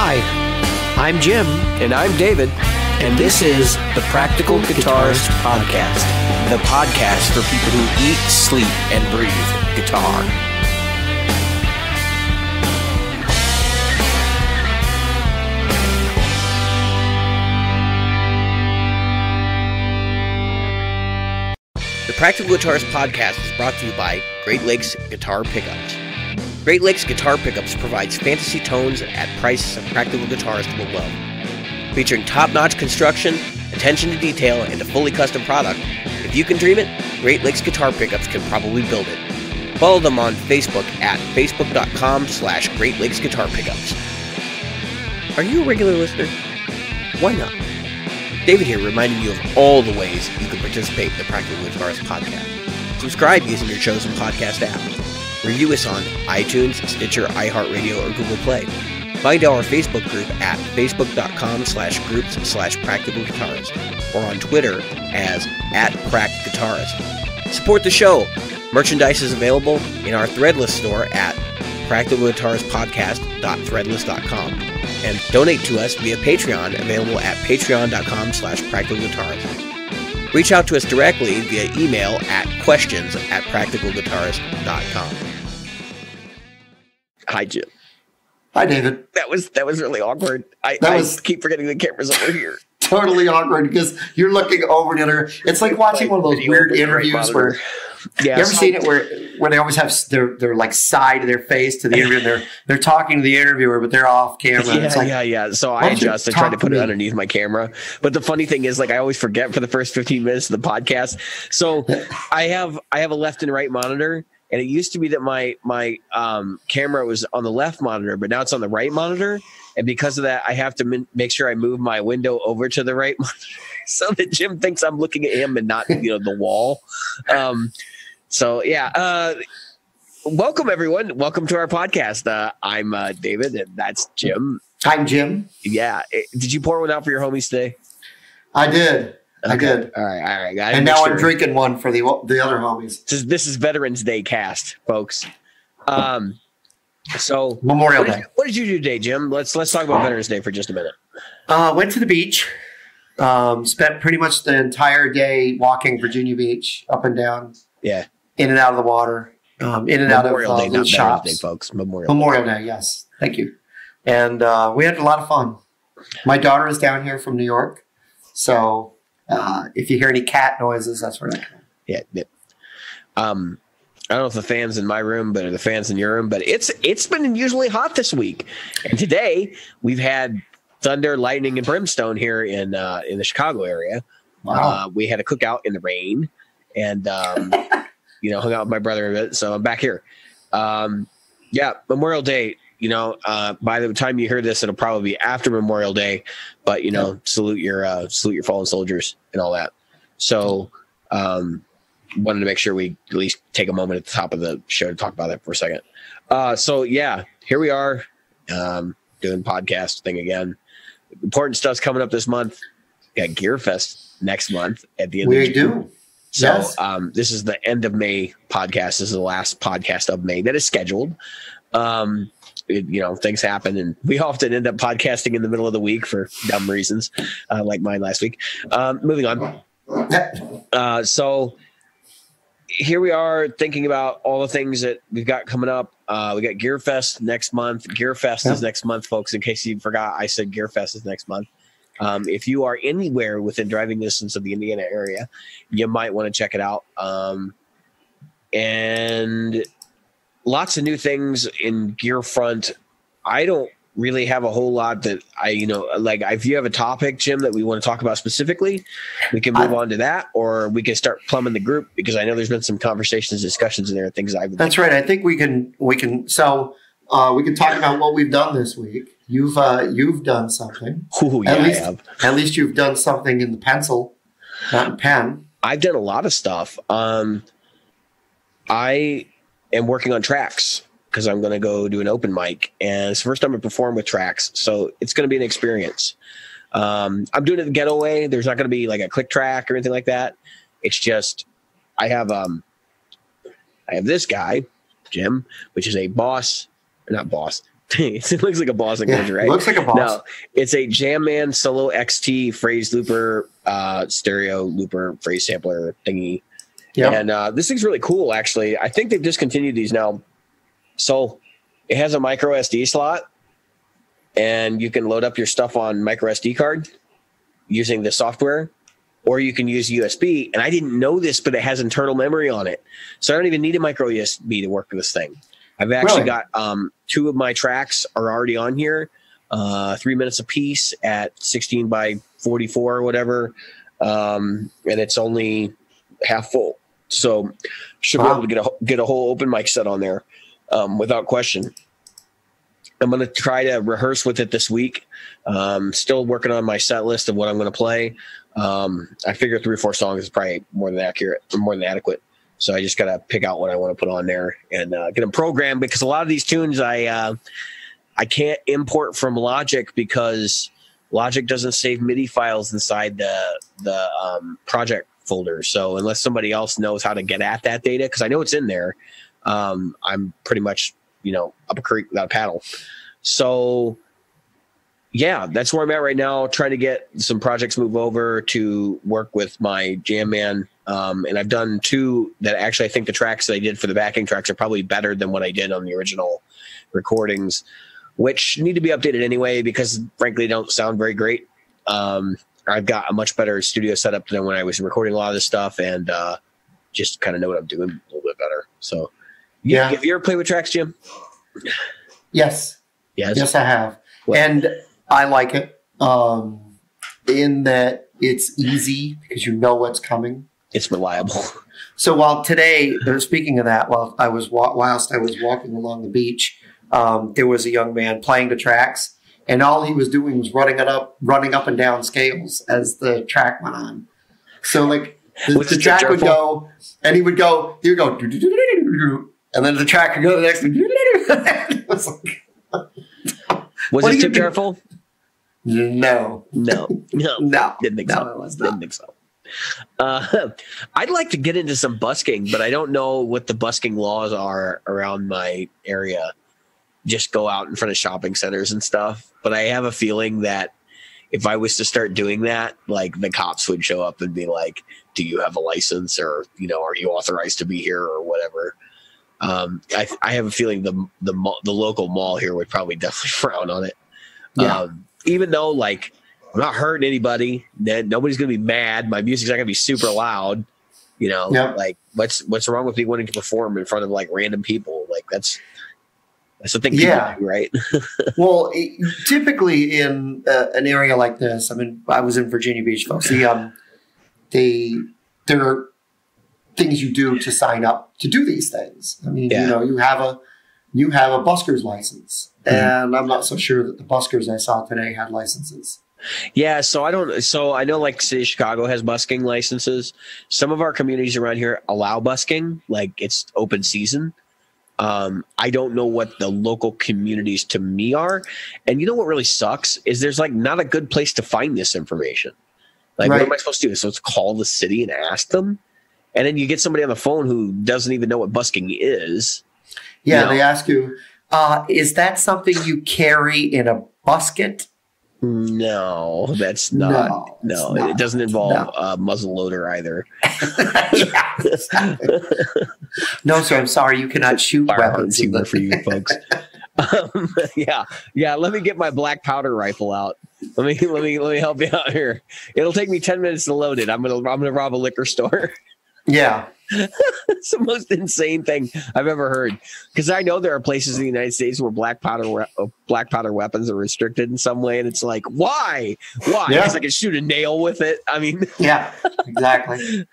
Hi, I'm Jim. And I'm David. And this is the Practical Guitarist Podcast. The podcast for people who eat, sleep, and breathe guitar. The Practical Guitarist Podcast is brought to you by Great Lakes Guitar Pickups. Great Lakes Guitar Pickups provides fantasy tones at prices a practical guitarist will love. Featuring top-notch construction, attention to detail, and a fully custom product, if you can dream it, Great Lakes Guitar Pickups can probably build it. Follow them on Facebook at facebook.com/Great Lakes Guitar Pickups. Are you a regular listener? Why not? David here reminding you of all the ways you can participate in the Practical Guitarist Podcast. Subscribe using your chosen podcast app. Review us on iTunes, Stitcher, iHeartRadio, or Google Play. Find our Facebook group at facebook.com/groups/Practical Guitarist or on Twitter as @PractGuitarist. Support the show. Merchandise is available in our Threadless store at practicalguitaristpodcast.threadless.com. And donate to us via Patreon, available at patreon.com/practicalguitarist. Reach out to us directly via email at questions@practicalguitarist.com. Hi, Jim. Hi, David. That was really awkward. I keep forgetting the camera's over here. Totally awkward because you're looking over the other. It's like watching one of those weird interviews where you ever seen it where they always have their like side of their face to the interviewer. And they're talking to the interviewer, but they're off camera. Yeah. So I adjusted, tried to put it underneath my camera. But the funny thing is, like, I always forget for the first 15 minutes of the podcast. So I have a left and right monitor. And it used to be that my camera was on the left monitor, but now it's on the right monitor. And because of that, I have to make sure I move my window over to the right monitor so that Jim thinks I'm looking at him and not, the wall. Welcome everyone. Welcome to our podcast. I'm David, and that's Jim. I'm Jim. Yeah. Did you pour one out for your homies today? I did. Okay. I did. All right. And now I'm drinking one for the other homies. This is Veterans Day cast, folks. So Memorial Day. What did you do today, Jim? Let's talk about Veterans Day for just a minute. Went to the beach. Spent pretty much the entire day walking Virginia Beach up and down. Yeah. In and out of the water. In and out of little shops. Day, folks. Memorial Day. Yes. Thank you. And we had a lot of fun. My daughter is down here from New York, so. If you hear any cat noises, that's where that comes. Yeah. I don't know if the fans in my room, but the fans in your room, but it's been unusually hot this week. And today we've had thunder, lightning, and brimstone here in the Chicago area. Wow. We had a cookout in the rain, and hung out with my brother a bit. So I'm back here. Memorial Day. By the time you hear this, it'll probably be after Memorial Day, but salute your fallen soldiers and all that. So, wanted to make sure we at least take a moment at the top of the show to talk about that for a second. Here we are, doing podcast thing again. Important stuff's coming up this month. We got Gear Fest next month at the end of June. Do. So, yes. This is the end of May podcast. This is the last podcast of May that is scheduled. Things happen, and we often end up podcasting in the middle of the week for dumb reasons, like mine last week. Moving on. So here we are thinking about all the things that we've got coming up. We got Gear Fest next month. Gear Fest is next month, folks. In case you forgot, I said Gear Fest is next month. If you are anywhere within driving distance of the Indiana area, you might want to check it out. And lots of new things in gear front. I don't really have a whole lot that if you have a topic, Jim, that we want to talk about specifically, we can move on to that, or we can start plumbing the group, because I know there's been some conversations, discussions in there, things I've been That's right. I think we can talk about what we've done this week. You've done something. Ooh, yeah, I have. At least you've done something in the pencil, not in pen. I've done a lot of stuff. I am working on tracks because I'm going to go do an open mic, and it's the first time I perform with tracks. So it's going to be an experience. I'm doing it the ghetto way. There's not going to be like a click track or anything like that. It's just, I have this guy, Jim, which is a It looks like a Boston Grid, right? It looks like a Boss. No, it's a Jamman Solo XT phrase looper, stereo looper, phrase sampler thingy. Yeah. And this thing's really cool, actually. I think they've discontinued these now. So it has a micro SD slot, and you can load up your stuff on micro SD card using the software, or you can use USB. And I didn't know this, but it has internal memory on it. So I don't even need a micro USB to work with this thing. I've actually got 2 of my tracks are already on here, 3 minutes a piece at 16 by 44 or whatever. And it's only half full. So should be able to get a whole open mic set on there without question. I'm going to try to rehearse with it this week. Still working on my set list of what I'm going to play. I figure 3 or 4 songs is probably more than accurate, or more than adequate. So I just got to pick out what I want to put on there and get them programmed, because a lot of these tunes I can't import from Logic because Logic doesn't save MIDI files inside the project folder. So unless somebody else knows how to get at that data, because I know it's in there, I'm pretty much, up a creek without a paddle. So yeah, that's where I'm at right now, trying to get some projects move over to work with my Jamman. And I've done 2 that actually I think the tracks that I did for the backing tracks are probably better than what I did on the original recordings, which need to be updated anyway because frankly they don't sound very great. I've got a much better studio setup than when I was recording a lot of this stuff, and just kind of know what I'm doing a little bit better. So yeah. Have you ever played with tracks, Jim? Yes, I have. What? And I like it in that it's easy because you know what's coming. It's reliable. So while today, speaking of that, whilst I was walking along the beach, there was a young man playing the tracks, and all he was doing was running up and down scales as the track went on. So like the track would go, and he would go, and then the track would go to the next. It was like, was it tip careful? No. Didn't think so. I'd like to get into some busking, but I don't know what the busking laws are around my area. Just go out in front of shopping centers and stuff. But I have a feeling that if I was to start doing that, like the cops would show up and be like, do you have a license, or, are you authorized to be here or whatever? I have a feeling the local mall here would probably definitely frown on it. Yeah. Even though like I'm not hurting anybody, then nobody's going to be mad. My music's not going to be super loud. Like what's wrong with me wanting to perform in front of like random people? Like that's the thing. Yeah. Do, right. Well, typically in an area like this, I mean, I was in Virginia Beach, folks. There are things you do to sign up to do these things. I mean, you have a busker's license, and I'm not so sure that the buskers I saw today had licenses. Yeah, so I know like City of Chicago has busking licenses. Some of our communities around here allow busking, like it's open season. I don't know what the local communities to me are. And you know what really sucks is there's like not a good place to find this information. Like, What am I supposed to do? So let's call the city and ask them. And then you get somebody on the phone who doesn't even know what busking is. Yeah, they ask you, is that something you carry in a busket? No, that's not. No, it doesn't involve a muzzle loader either. No, sir, I'm sorry. You cannot shoot weapons. Humor for you folks. Yeah. Let me get my black powder rifle out. Let me help you out here. It'll take me 10 minutes to load it. I'm gonna rob a liquor store. Yeah. It's the most insane thing I've ever heard, because I know there are places in the United States where black powder weapons are restricted in some way, and it's like, why? Because I can shoot a nail with it. I mean, yeah, exactly.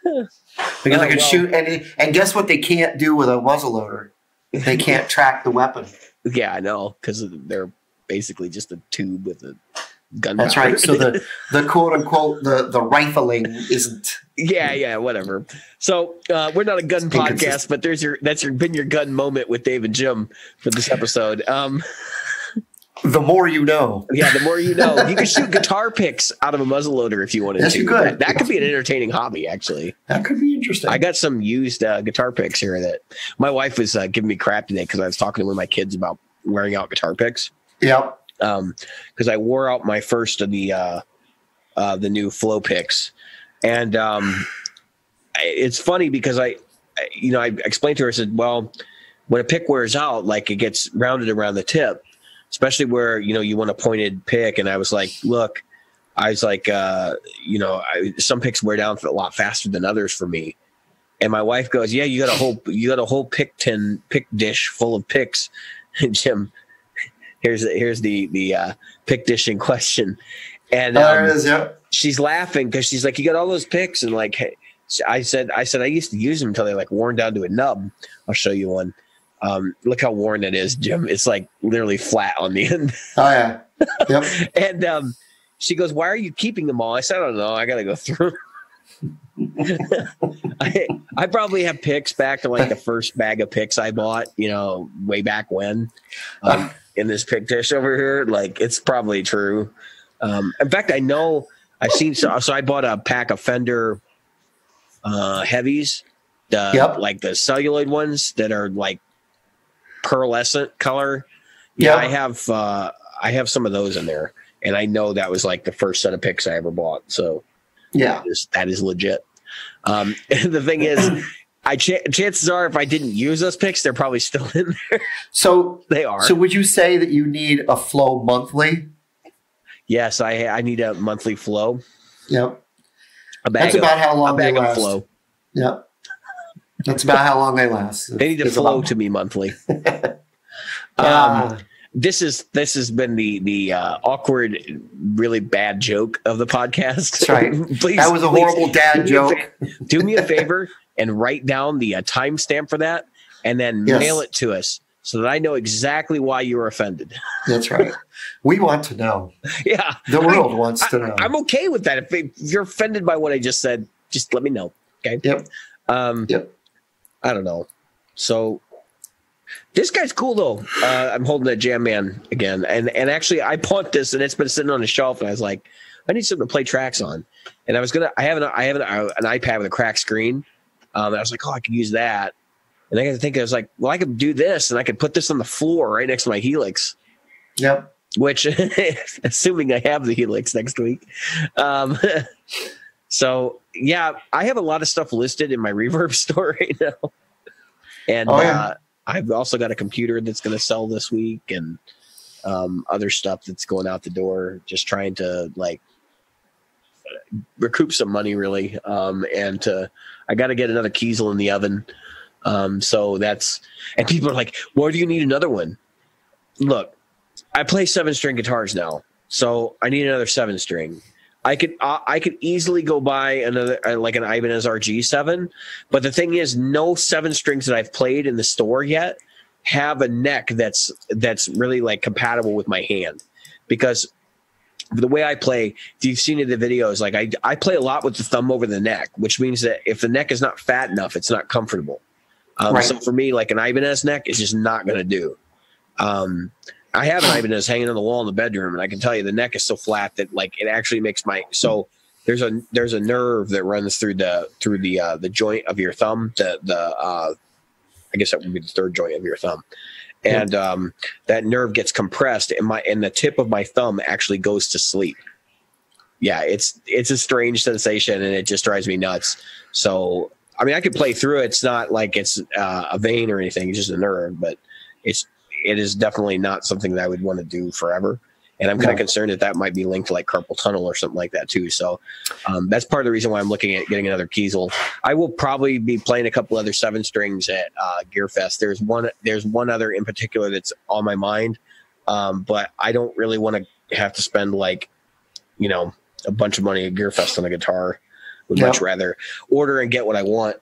Because I can shoot, and guess what? They can't do with a muzzleloader. They can't track the weapon. Yeah, I know, because they're basically just a tube with a gun. That's right. So the quote unquote the rifling isn't. Yeah, whatever. So we're not a gun podcast, but that's been your gun moment with Dave and Jim for this episode. The more you know. Yeah, the more you know. You can shoot guitar picks out of a muzzleloader if you wanted to. You could. That could be an entertaining hobby, actually. That could be interesting. I got some used guitar picks here that my wife was giving me crap today because I was talking to one of my kids about wearing out guitar picks. Yep. Because I wore out my first of the new flow picks, and it's funny because I explained to her, I said, well, when a pick wears out, like it gets rounded around the tip, especially where, you want a pointed pick. And I was like, look, some picks wear down a lot faster than others for me. And my wife goes, yeah, you got a whole pick dish full of picks. And Jim, here's the pick dish in question. And there it is, yeah. She's laughing because she's like, you got all those picks. And like, hey, I said, I used to use them until they like worn down to a nub. I'll show you one. Look how worn it is, Jim. It's like literally flat on the end. Oh yeah. Yep. And she goes, why are you keeping them all? I said, I don't know. I got to go through. I probably have picks back to like the first bag of picks I bought, way back when, in this pick dish over here. Like it's probably true. In fact, I know I've seen, so I bought a pack of Fender heavies, like the celluloid ones that are like pearlescent color. Yeah, I have some of those in there, and I know that was like the first set of picks I ever bought. So yeah, that is legit. The thing is, chances are if I didn't use those picks, they're probably still in there. So they are. So would you say that you need a flow monthly? Yes, I need a monthly flow. Yep. That's about how long they last. Flow. Yep. That's about how long they last. They need to flow to me monthly. This has been the awkward, really bad joke of the podcast. That's right. That was a horrible dad joke. Do me a favor and write down the timestamp for that, and then mail it to us so that I know exactly why you were offended. That's right. We want to know. Yeah. The world wants to know. I'm okay with that. If you're offended by what I just said, just let me know. Okay. Yep. I don't know. So this guy's cool though. I'm holding a Jam Man again. And actually I bought this and it's been sitting on the shelf and I was like, I need something to play tracks on. And I have an iPad with a cracked screen. And I was like, oh, I could use that. And I got to think, I was like, well, I could do this and I could put this on the floor right next to my Helix. Yep. Which, assuming I have the Helix next week. So, yeah, I have a lot of stuff listed in my Reverb store right now. And I've also got a computer that's going to sell this week and other stuff that's going out the door, just trying to, like, recoup some money, really. I got to get another Kiesel in the oven. So that's – and people are like, why do you need another one? Look, I play 7-string guitars now, so I need another 7-string. I could easily go buy another like an Ibanez RG7, but the thing is, no 7-strings that I've played in the store yet have a neck that's really like compatible with my hand, because the way I play, if you've seen in the videos, like I play a lot with the thumb over the neck, which means that if the neck is not fat enough, it's not comfortable. Right. So for me, like an Ibanez neck is just not going to do. I have an Ibanez hanging on the wall in the bedroom, and I can tell you the neck is so flat that like it actually makes so there's a nerve that runs through the joint of your thumb, I guess that would be the third joint of your thumb, and that nerve gets compressed, and the tip of my thumb actually goes to sleep. Yeah, it's a strange sensation, and it just drives me nuts. So I mean, I could play through it. It's not like it's a vein or anything; it's just a nerve, but it is definitely not something that I would want to do forever. And I'm kind of concerned that might be linked to like carpal tunnel or something like that too. So that's part of the reason why I'm looking at getting another Kiesel. I will probably be playing a couple other 7-strings at Gearfest. There's one other in particular that's on my mind, but I don't really want to have to spend like, a bunch of money at Gearfest on a guitar. Would much rather order and get what I want.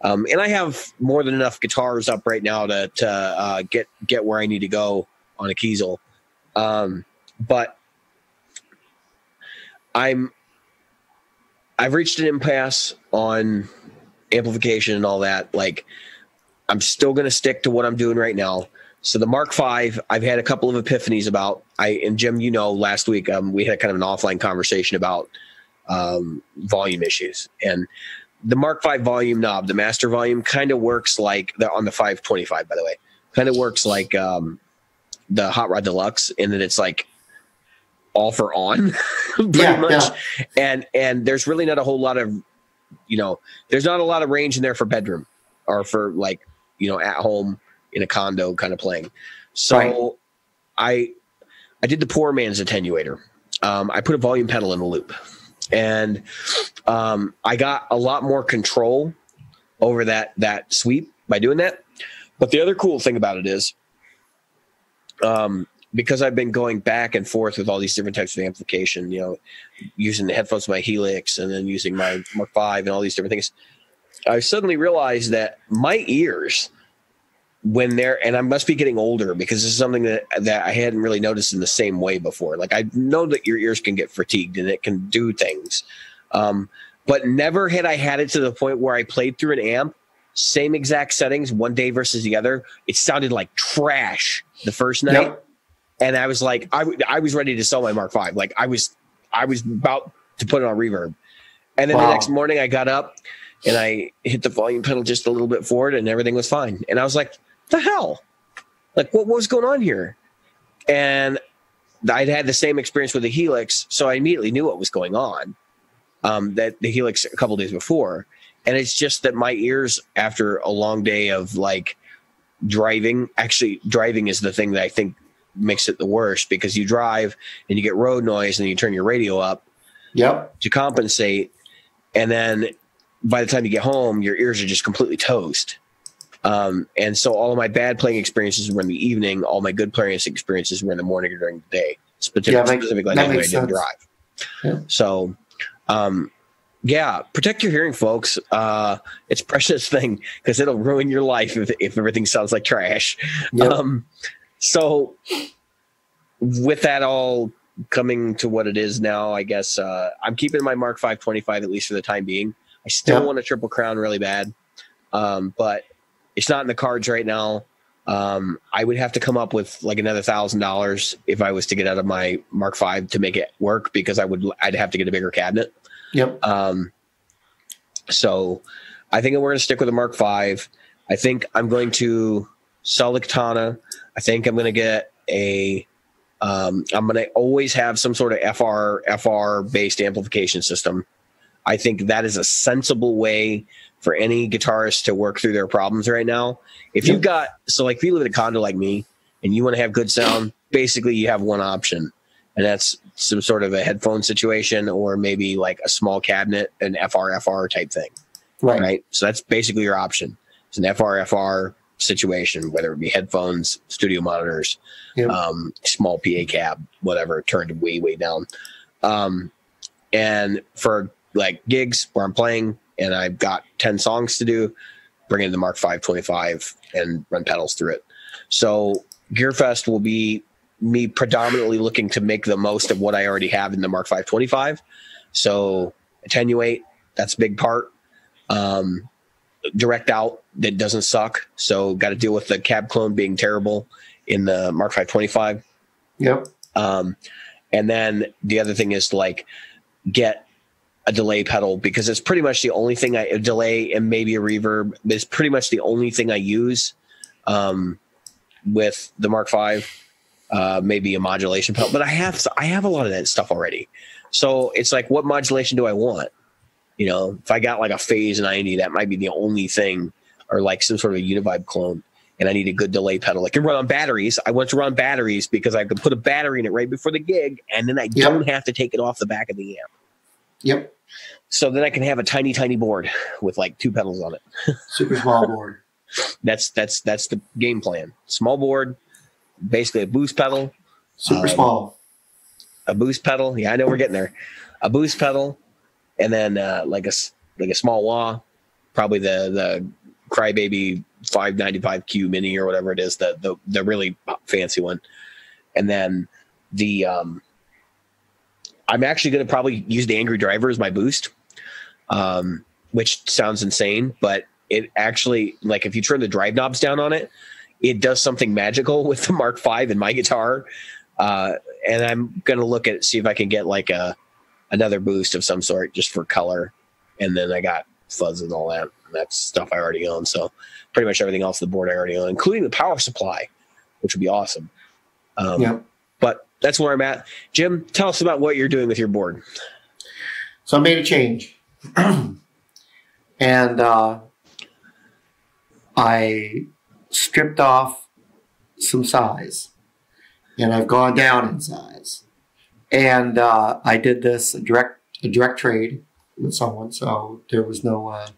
And I have more than enough guitars up right now to get where I need to go on a Kiesel. But I've reached an impasse on amplification and all that. Like, I'm still going to stick to what I'm doing right now. So the Mark V, I've had a couple of epiphanies about. And Jim, last week we had kind of an offline conversation about volume issues, and the Mark V volume knob, the master volume, kind of works like on the 525, by the way, kind of works like the Hot Rod Deluxe, and then it's like off or on pretty much. Yeah. And there's really not a whole lot of, there's not a lot of range in there for bedroom or for like, at home in a condo kind of playing. So I did the poor man's attenuator. I put a volume pedal in the loop, and I got a lot more control over that sweep by doing that. But the other cool thing about it is, because I've been going back and forth with all these different types of amplification, using the headphones of my Helix and then using my Mark V and all these different things, I suddenly realized that my ears, when they're, and I must be getting older because this is something that I hadn't really noticed in the same way before. Like, I know that your ears can get fatigued and it can do things. But never had I had it to the point where I played through an amp, same exact settings one day versus the other. It sounded like trash the first night. Yep. And I was like, I was ready to sell my Mark V. Like, I was about to put it on reverb. And then the next morning I got up and I hit the volume pedal just a little bit forward and everything was fine. And I was like, the hell? Like, what was going on here? And I'd had the same experience with the Helix, so I immediately knew what was going on. That the Helix a couple days before. And it's just that my ears, after a long day of like driving is the thing that I think makes it the worst, because you drive and you get road noise and you turn your radio up to compensate. And then by the time you get home, your ears are just completely toast. And so all of my bad playing experiences were in the evening. All my good playing experiences were in the morning or during the day, specifically when I didn't drive. Yeah. So, protect your hearing, folks. It's a precious thing because it'll ruin your life if everything sounds like trash. Yep. So with that all coming to what it is now, I guess I'm keeping my Mark V 25 at least for the time being. I still want a Triple Crown really bad, but it's not in the cards right now. I would have to come up with like another $1,000 if I was to get out of my Mark V to make it work, because I'd have to get a bigger cabinet. Yep. So I think we're going to stick with the Mark V. I think I'm going to sell the Katana. I think I'm going to get I'm going to always have some sort of FR based amplification system. I think that is a sensible way for any guitarist to work through their problems right now. If you've got, if you live in a condo like me and you want to have good sound, basically you have one option, and that's some sort of a headphone situation, or maybe like a small cabinet, an FR type thing. Right. So that's basically your option. It's an FR situation, whether it be headphones, studio monitors, small PA cab, whatever, turned way down. And for like gigs where I'm playing and I've got 10 songs to do, bring in the Mark V 25 and run pedals through it. So Gearfest will be me predominantly looking to make the most of what I already have in the Mark V 25. So attenuate, that's a big part. Direct out, that doesn't suck. So got to deal with the cab clone being terrible in the Mark V 25. Yep. And then the other thing is like get a delay pedal, because it's pretty much the only thing a delay and maybe a reverb is pretty much the only thing I use with the Mark V. Maybe a modulation pedal, but I have a lot of that stuff already. So it's like, what modulation do I want? If I got like a Phase 90, that might be the only thing, or like some sort of a Univibe clone, and I need a good delay pedal. Like, it can run on batteries. I want to run batteries because I could put a battery in it right before the gig, and then I don't have to take it off the back of the amp. Yep. So then I can have a tiny board with like 2 pedals on it. Super small board. That's the game plan. Small board, basically a boost pedal. Super small. A boost pedal. Yeah, I know we're getting there. A boost pedal, and then like a small wah, probably the Crybaby 595Q Mini or whatever it is, the really fancy one. And then I'm actually going to probably use the Angry Driver as my boost, which sounds insane, but it actually, like, if you turn the drive knobs down on it, it does something magical with the Mark V in my guitar. And I'm going to see if I can get like another boost of some sort just for color. And then I got fuzz and all that. And that's stuff I already own. So pretty much everything else on the board I already own, including the power supply, which would be awesome. But that's where I'm at. Jim, tell us about what you're doing with your board. So I made a change. And I stripped off some size. And I've gone down in size. And I did this a direct trade with someone, so there was no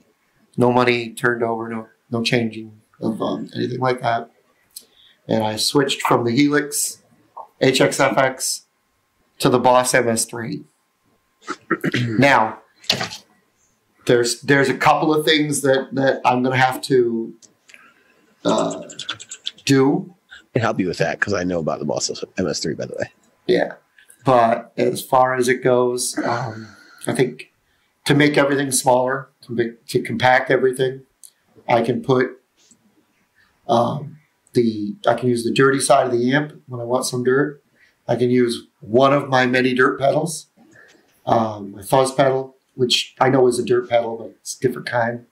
money turned over, no changing of anything like that. And I switched from the Helix HXFX to the Boss MS3. Now, there's a couple of things that I'm going to have to do. I can help you with that because I know about the Boss MS3, by the way. Yeah. But as far as it goes, I think to make everything smaller, to compact everything, I can put I can use the dirty side of the amp when I want some dirt. I can use one of my many dirt pedals, my fuzz pedal, which I know is a dirt pedal, but it's a different kind.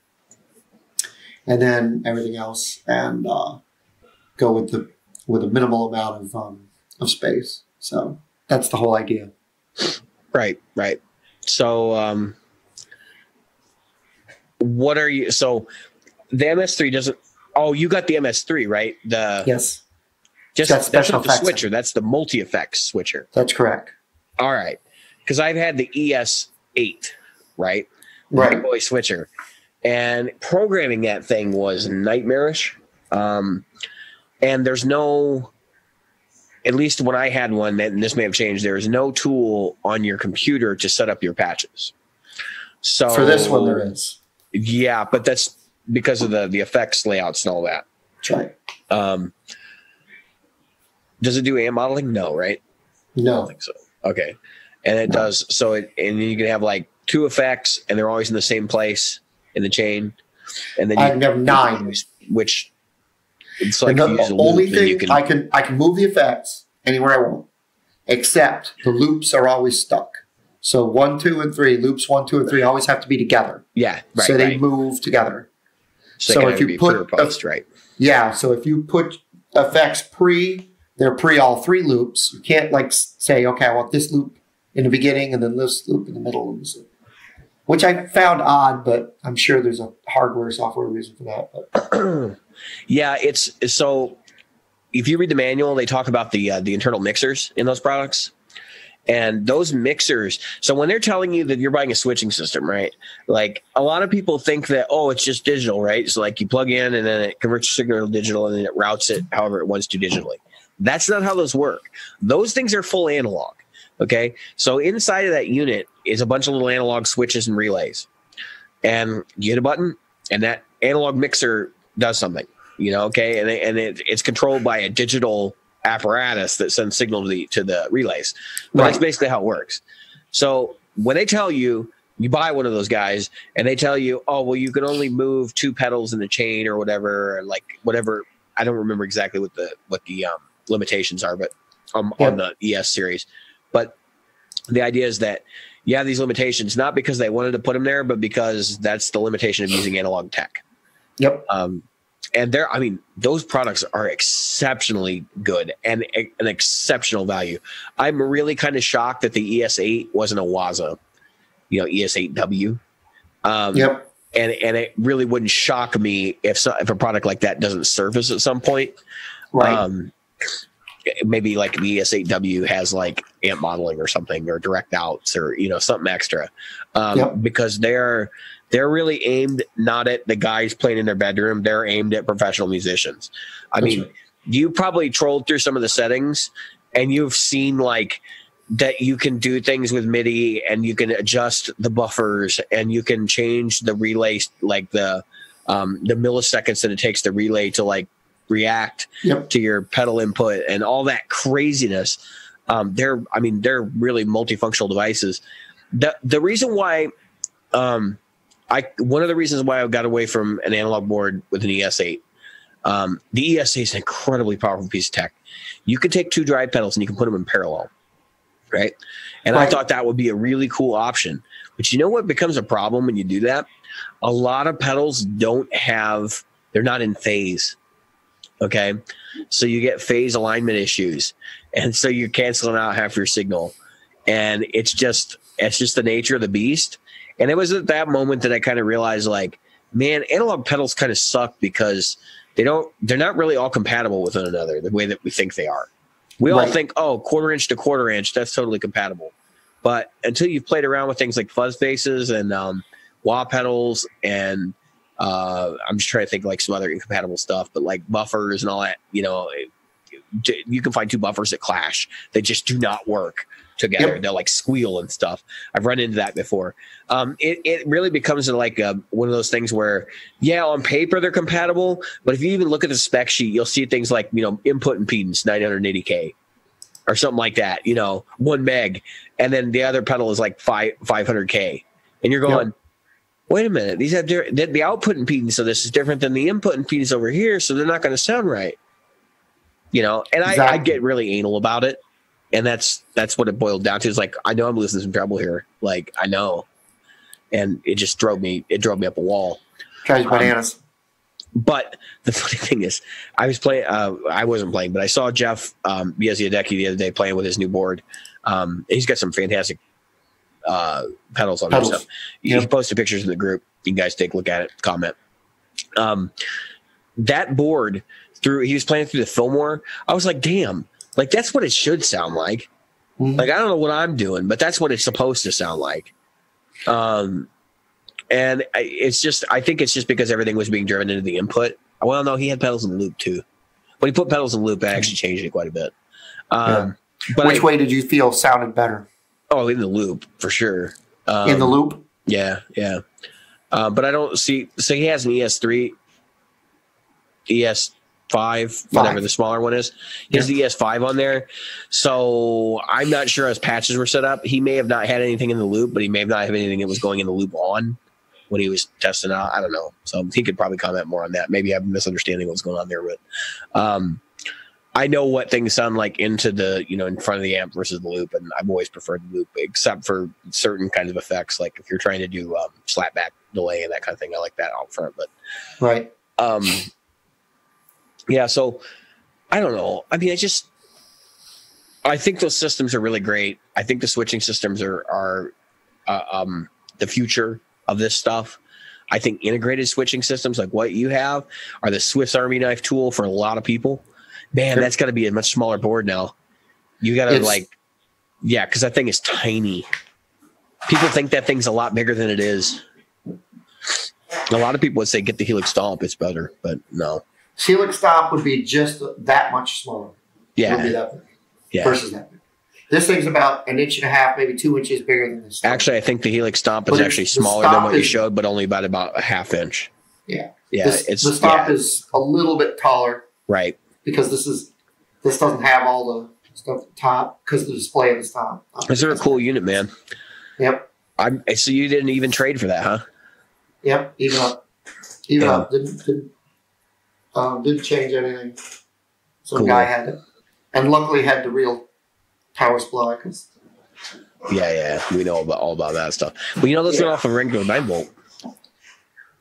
And then everything else, and go with a minimal amount of space. So that's the whole idea. Right. So, what are you? So the MS3 doesn't. Oh, you got the MS3, right? Yes. That's not the switcher. That's the multi-effects switcher. That's correct. All right. Because I've had the ES8, right? Right. Big boy switcher. And programming that thing was nightmarish. And there's no, at least when I had one, and this may have changed, there is no tool on your computer to set up your patches. So for this one, there is. Yeah, but that's because of the effects layouts and all that. That's right. Does it do amp modeling? No, right? No. I don't think so. Okay. And it does. So and you can have like 2 effects and they're always in the same place in the chain. And then I can have 9. Which it's like the only thing I can move the effects anywhere I want, except the loops are always stuck. So 1, 2, and 3 loops 1, 2, and 3 always have to be together. Yeah, right. So they move together. So if you put post, right? Yeah. So if you put effects they're pre all 3 loops. You can't like say, okay, I want this loop in the beginning and then this loop in the middle, which I found odd, but I'm sure there's a hardware software reason for that. But. Yeah, it's so. If you read the manual, they talk about the internal mixers in those products. And those mixers, so when they're telling you that you're buying a switching system, right? Like a lot of people think that, oh, it's just digital, right? So like you plug in and then it converts your signal to digital and then it routes it however it wants to digitally. That's not how those work. Those things are full analog, okay? So inside of that unit is a bunch of little analog switches and relays. And you hit a button and that analog mixer does something, okay? And it's controlled by a digital apparatus that sends signal to the relays. But that's basically how it works. So when they tell you buy one of those guys and they tell you, oh, well, you can only move 2 pedals in the chain or whatever, I don't remember exactly what the limitations are, but on the ES series. But the idea is that you have these limitations, not because they wanted to put them there, but because that's the limitation of using analog tech. Yep. And those products are exceptionally good and an exceptional value. I'm really kind of shocked that the ES8 wasn't a Waza, ES8W. Yep. And it really wouldn't shock me if a product like that doesn't surface at some point. Right. Maybe like the ES8W has like amp modeling or something, or direct outs, or something extra, because they're really aimed not at the guys playing in their bedroom. They're aimed at professional musicians. I mean, you probably trolled through some of the settings and you've seen like that you can do things with MIDI and you can adjust the buffers and you can change the relay, like the milliseconds that it takes the relay to like react to your pedal input and all that craziness. They're really multifunctional devices. The reason why, one of the reasons why I got away from an analog board with an ES8, the ES8 is an incredibly powerful piece of tech. You can take 2 drive pedals and you can put them in parallel, right? And I thought that would be a really cool option. But you know what becomes a problem when you do that? A lot of pedals they're not in phase, okay? So you get phase alignment issues. and so you're canceling out half your signal, and it's just the nature of the beast. And it was at that moment that I kind of realized, like, man, analog pedals kind of suck because they're not really all compatible with one another the way that we think they are. We all think, oh, quarter inch to quarter inch, that's totally compatible. But until you've played around with things like fuzz bases and wah pedals and I'm just trying to think like some other incompatible stuff, but like buffers and all that, you know, you can find two buffers that clash. They just do not work together. Yep. They'll like squeal and stuff. I've run into that before. It really becomes like one of those things where, yeah, on paper they're compatible, but if you even look at the spec sheet, you'll see things like, you know, input impedance 980K or something like that, you know, 1 meg, and then the other pedal is like 500K, and you're going, wait a minute, these have the output impedance of this is different than the input impedance over here, so they're not going to sound right, you know. And I get really anal about it. And that's what it boiled down to. Is like, I know I'm losing some treble here. Like, I know. And it just drove me up a wall. Drives bananas. But the funny thing is, I wasn't playing, but I saw Jeff Biesiadecki the other day playing with his new board. He's got some fantastic pedals on there. So he posted pictures in the group. You guys take a look at it, comment. That board, he was playing through the Fillmore. I was like, damn. Like, that's what it should sound like. Mm-hmm. Like, I don't know what I'm doing, but that's what it's supposed to sound like. And it's just, I think it's just because everything was being driven into the input. Well, no, he had pedals in the loop too. When he put pedals in the loop, it actually changed it quite a bit. But which way did you feel sounded better? Oh, in the loop, for sure. In the loop? Yeah, yeah. But I don't see, so he has an ES3, ES5, whatever the smaller one is. He has the ES5 on there. So I'm not sure his patches were set up. He may have not had anything in the loop, but he may have not had anything that was going in the loop on when he was testing out. I don't know. So he could probably comment more on that. Maybe I'm misunderstanding what's going on there. But I know what things sound like into the, you know, in front of the amp versus the loop. And I've always preferred the loop, except for certain kinds of effects. Like if you're trying to do slapback delay and that kind of thing, I like that out front. But right. Yeah, so I don't know. I mean, I think those systems are really great. I think the switching systems are the future of this stuff. I think integrated switching systems like what you have are the Swiss Army knife tool for a lot of people. Man, that's got to be a much smaller board now. You got to because that thing is tiny. People think that thing's a lot bigger than it is. A lot of people would say get the Helix Stomp, it's better, but no. Helix Stomp would be just that much smaller. Yeah. It would be that big. Yeah. Versus that big. This thing's about 1.5 inches, maybe 2 inches bigger than this. Actually, I think the Helix Stomp is actually smaller than what you showed, but only about a half inch. Yeah. Yeah. The Stomp is a little bit taller. Right. Because this doesn't have all the stuff at the top because the display of the Stomp. Is there a cool unit, man? Yep. So you didn't even trade for that, huh? Yep. Even up. Didn't change anything. Some guy had it, and luckily had the real power supply. Yeah, we know all about that stuff. Well, you know, this went off a regular 9-volt.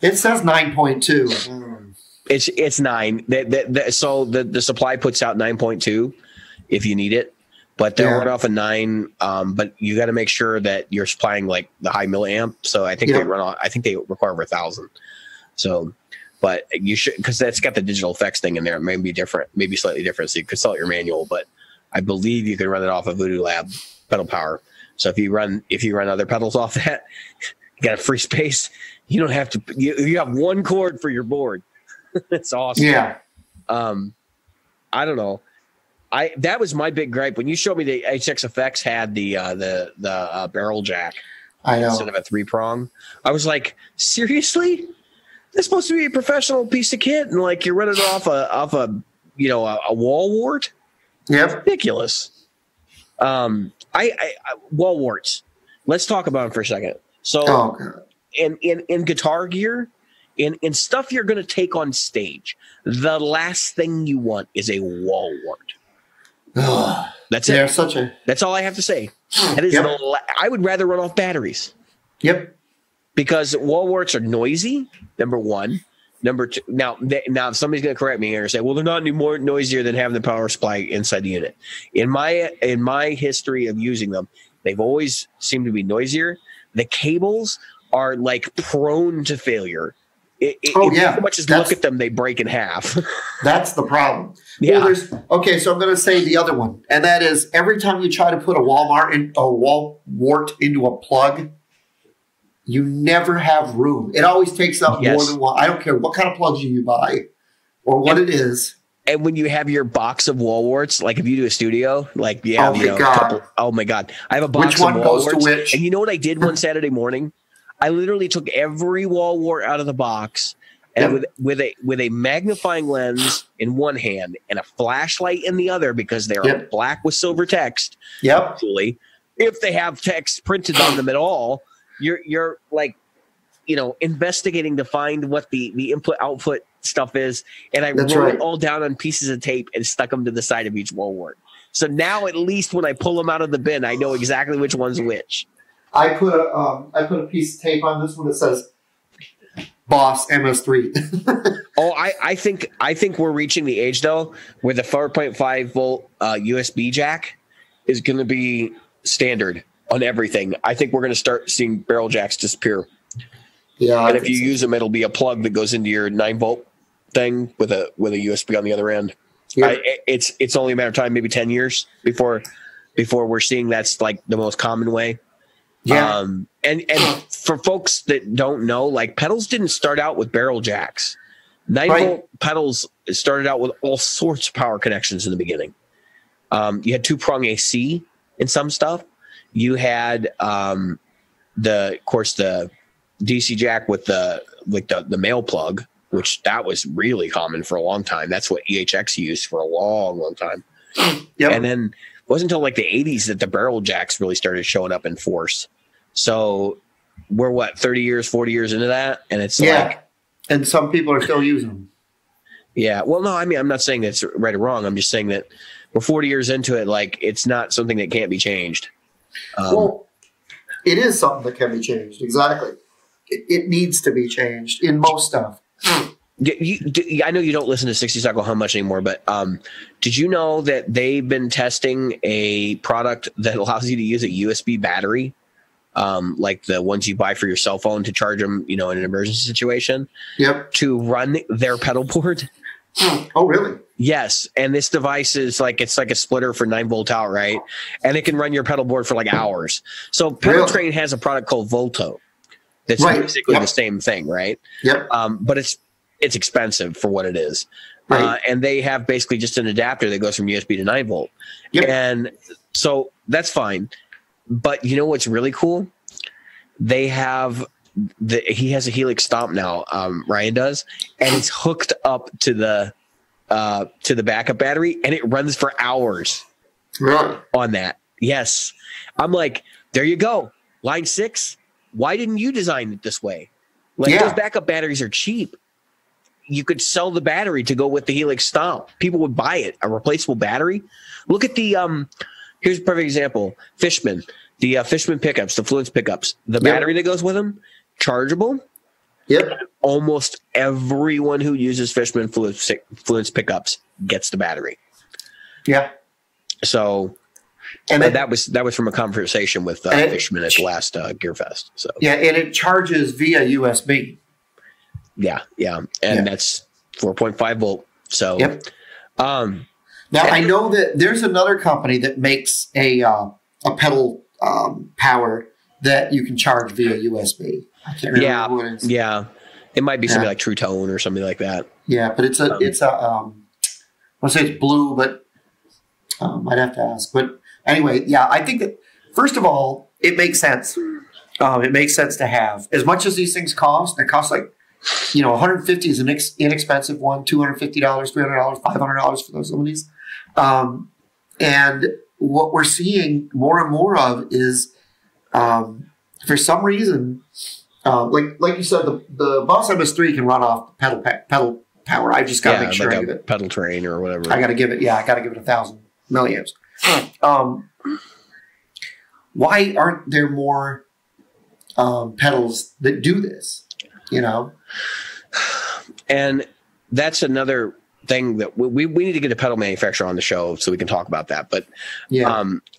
It says 9.2. It's 9. So the supply puts out 9.2 if you need it, but they'll run off a 9. But you got to make sure that you're supplying like the high milliamp. So I think they run off. I think they require over 1,000. So. But you should, because that's got the digital effects thing in there. It may be different, maybe slightly different. So you could sell it your manual, but I believe you can run it off of Voodoo Lab pedal power. So if you run other pedals off that, you got a free space. You don't have to. You have one cord for your board. It's awesome. Yeah. I don't know. That was my big gripe when you showed me the HX Effects had the barrel jack. I know. Instead of a 3-prong. I was like, seriously? It's supposed to be a professional piece of kit, and like you're running off a wall wart. Yep, ridiculous. Wall warts. Let's talk about them for a second. So, in guitar gear, in stuff you're going to take on stage, the last thing you want is a wall wart. That's it. That's all I have to say. That is I would rather run off batteries. Yep. Because wall warts are noisy, number one. Number two, now if somebody's going to correct me here and say, well, they're not any more noisier than having the power supply inside the unit. In my history of using them, they've always seemed to be noisier. The cables are like prone to failure. If you so much as look at them, they break in half. That's the problem. Yeah. Well, so I'm going to say the other one, and that is every time you try to put a wall wart into a plug, you never have room. It always takes up more than one. I don't care what kind of plugs you buy or what it is. And when you have your box of wall warts, like if you do a studio, like oh my God, I have a box which one of wall goes warts. To which? And you know what I did one Saturday morning? I literally took every wall wart out of the box, and with a magnifying lens in one hand and a flashlight in the other, because they're black with silver text. Actually, if they have text printed on them at all, you're like, investigating to find what the input output stuff is. And I wrote it all down on pieces of tape and stuck them to the side of each wall wart. So now at least when I pull them out of the bin, I know exactly which one's which. I put a piece of tape on this one that says Boss MS3. I think we're reaching the age though where the 4.5 volt USB jack is going to be standard on everything. I think we're going to start seeing barrel jacks disappear. Yeah, and if you use them, it'll be a plug that goes into your 9-volt thing with a USB on the other end. Yeah. It's only a matter of time, maybe 10 years before we're seeing that's like the most common way. Yeah. And for folks that don't know, like pedals didn't start out with barrel jacks. 9-volt pedals started out with all sorts of power connections in the beginning. You had 2-prong AC in some stuff. You had the DC jack with the male plug, which that was really common for a long time. That's what EHX used for a long, long time. Yep. And then it wasn't until like the 80s that the barrel jacks really started showing up in force. So we're 30 years, 40 years into that, and it's and some people are still using them. Yeah. Well, no, I mean, I'm not saying that's right or wrong. I'm just saying that we're 40 years into it. Like, it's not something that can't be changed. Well, it is something that can be changed. Exactly. It needs to be changed in most stuff. I know you don't listen to 60 Cycle How Much anymore, but did you know that they've been testing a product that allows you to use a USB battery, like the ones you buy for your cell phone to charge them, in an emergency situation, to run their pedal board? Oh, really? Yes. And this device is it's like a splitter for 9-volt out, right? And it can run your pedal board for like hours. So Pedal Train has a product called Volto that's basically the same thing, right? Yep. But it's expensive for what it is. Right. And they have basically just an adapter that goes from USB to 9-volt. Yep. And so that's fine. But you know what's really cool? They have he has a Helix Stomp now, Ryan does, and it's hooked up to the backup battery, and it runs for hours on that. Yes. I'm like, there you go. Line 6. Why didn't you design it this way? Those backup batteries are cheap. You could sell the battery to go with the Helix Stomp. People would buy it, a replaceable battery. Look at the here's a perfect example. Fishman, the Fishman pickups, the Fluence pickups, the battery that goes with them, chargeable. Yep. Almost everyone who uses Fishman Fluence pickups gets the battery. Yeah. So, and that was from a conversation with Fishman at the last Gear Fest. So and it charges via USB. Yeah, and that's 4.5 volt. So, now I know that there's another company that makes a pedal power that you can charge via USB. I can't remember what it is. Yeah, it might be something like True Tone or something like that. Yeah, but it's I'll say it's blue, but I'd have to ask. But anyway, I think that first of all, it makes sense. It makes sense to have as much as these things cost. They cost like, 150 is an inexpensive one, $250, $300, $500 for those these. And what we're seeing more and more of is, for some reason, like you said, the Boss MS3 can run off pedal power. I just got to make sure I give it Pedal Train or whatever. I got to give it 1,000 milliamps. Why aren't there more pedals that do this? And that's another thing that we need to get a pedal manufacturer on the show so we can talk about that. But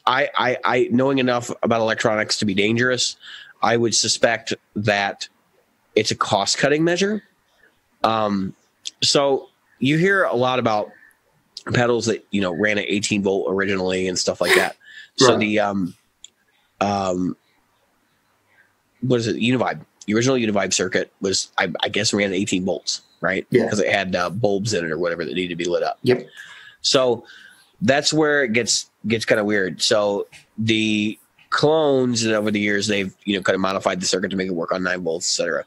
I knowing enough about electronics to be dangerous, I would suspect that it's a cost cutting measure. So you hear a lot about pedals that, you know, ran at 18 volt originally and stuff like that. So the what is it? Univibe. The original Univibe circuit was, I guess, ran 18 volts, right? Yeah. Because it had bulbs in it or whatever that needed to be lit up. Yep. So that's where it gets kind of weird. So the clones, and over the years, they've, you know, kind of modified the circuit to make it work on 9 volts, et cetera.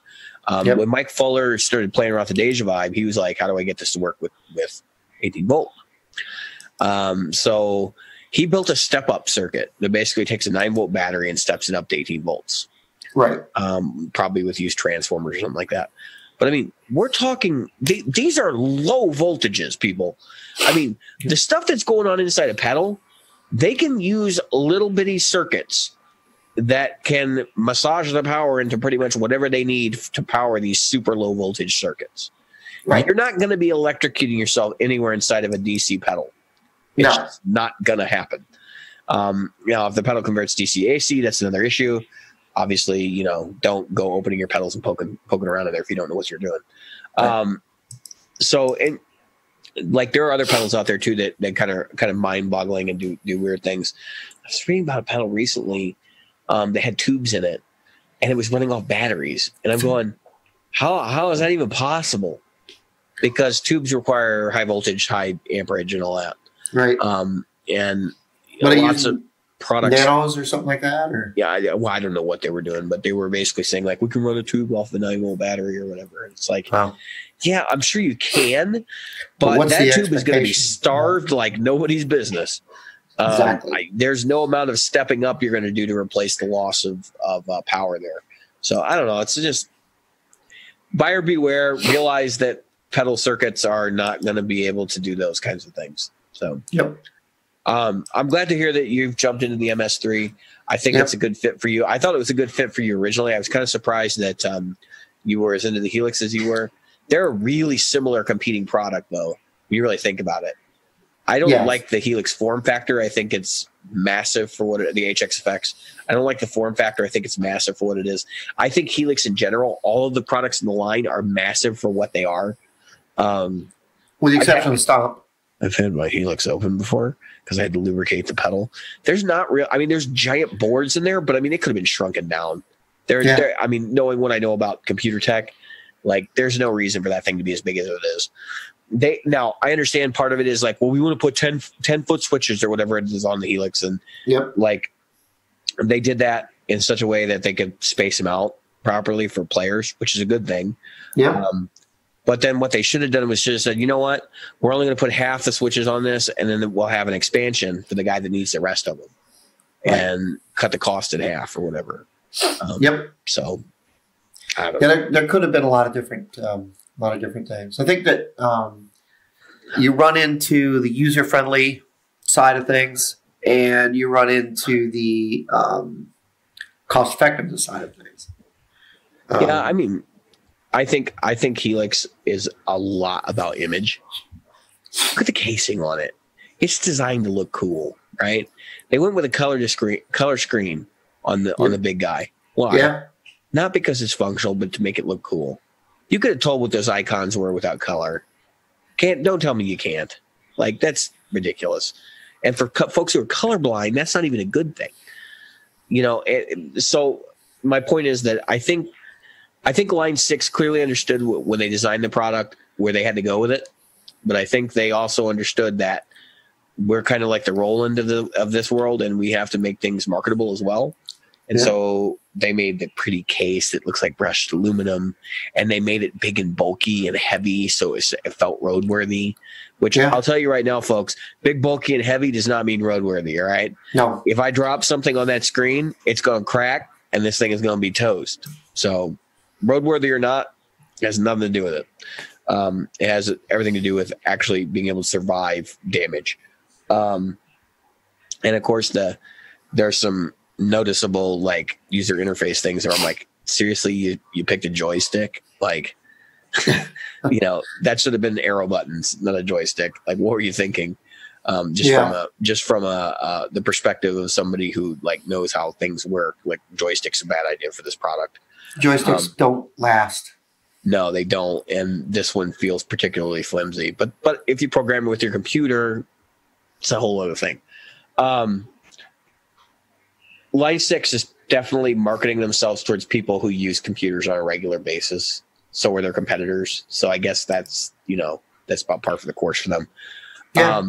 When Mike Fuller started playing around with the Deja Vibe, he was like, how do I get this to work with 18 volt? So he built a step-up circuit that basically takes a 9 volt battery and steps it up to 18 volts. Right. Probably with used transformers or something like that. But I mean, we're talking, these are low voltages, people. I mean, the stuff that's going on inside a pedal, they can use little bitty circuits that can massage the power into pretty much whatever they need to power these super low voltage circuits. Right. You're not going to be electrocuting yourself anywhere inside of a DC pedal. It's just not going to happen. Now, if the pedal converts DC AC, that's another issue. Obviously, you know, don't go opening your pedals and poking around in there if you don't know what you're doing. Right. So, and like there are other pedals out there too that kind of mind boggling and do weird things. I was reading about a pedal recently that had tubes in it and it was running off batteries. And I'm going, how is that even possible? Because tubes require high voltage, high amperage and all that. Right. And but lots of products, nanos or something like that, or I don't know what they were doing, but they were basically saying like we can run a tube off the 9 volt battery or whatever. It's like, wow. Yeah, I'm sure you can, but that tube is going to be starved like nobody's business. Exactly. There's no amount of stepping up you're going to do to replace the loss of power there. So I don't know. It's just buyer beware. Realize that pedal circuits are not going to be able to do those kinds of things. So yep. I'm glad to hear that you've jumped into the MS3. I think it's a good fit for you. I thought it was a good fit for you originally. I was kind of surprised that you were as into the Helix as you were. They're a really similar competing product, though, when you really think about it. I don't like the Helix form factor. I think it's massive for what the HXFX. I don't like the form factor. I think it's massive for what it is. I think Helix in general, all of the products in the line are massive for what they are. With the exception of Stomp. I've had my Helix open before because I had to lubricate the pedal. There's not real. I mean, there's giant boards in there, but I mean, it could have been shrunken down. I mean, knowing what I know about computer tech, like there's no reason for that thing to be as big as it is. Now I understand part of it is like, well, we want to put 10 foot switches or whatever it is on the Helix. And like they did that in such a way that they could space them out properly for players, which is a good thing. Yeah. But then what they should have done was just said, you know what, we're only going to put half the switches on this, and then we'll have an expansion for the guy that needs the rest of them, and cut the cost in half or whatever. So I don't know. There could have been a lot of different things. I think that you run into the user-friendly side of things, and you run into the cost-effectiveness side of things. I mean, I think Helix is a lot about image. Look at the casing on it. It's designed to look cool, right? They went with a color screen on the big guy. Why? Yeah. Not because it's functional, but to make it look cool. You could have told what those icons were without color. Don't tell me you can't. Like, that's ridiculous. And for folks who are colorblind, that's not even a good thing. You know, so my point is that I think Line 6 clearly understood when they designed the product where they had to go with it. But I think they also understood that we're kind of like the Roland of this world, and we have to make things marketable as well. And so they made the pretty case that looks like brushed aluminum, and they made it big and bulky and heavy, so it felt roadworthy. Which I'll tell you right now, folks, big, bulky, and heavy does not mean roadworthy. All right. No. If I drop something on that screen, it's going to crack, and this thing is going to be toast. So roadworthy or not, it has nothing to do with it. It has everything to do with actually being able to survive damage. And of course, there's some noticeable like user interface things where I'm like, seriously, you picked a joystick? Like, That should have been arrow buttons, not a joystick. Like, what were you thinking? From the perspective of somebody who like knows how things work, like joystick's a bad idea for this product. Joysticks don't last. No, they don't. And this one feels particularly flimsy, but if you program it with your computer, it's a whole other thing. Line 6 is definitely marketing themselves towards people who use computers on a regular basis. So are their competitors. So I guess that's about par for the course for them. Yeah.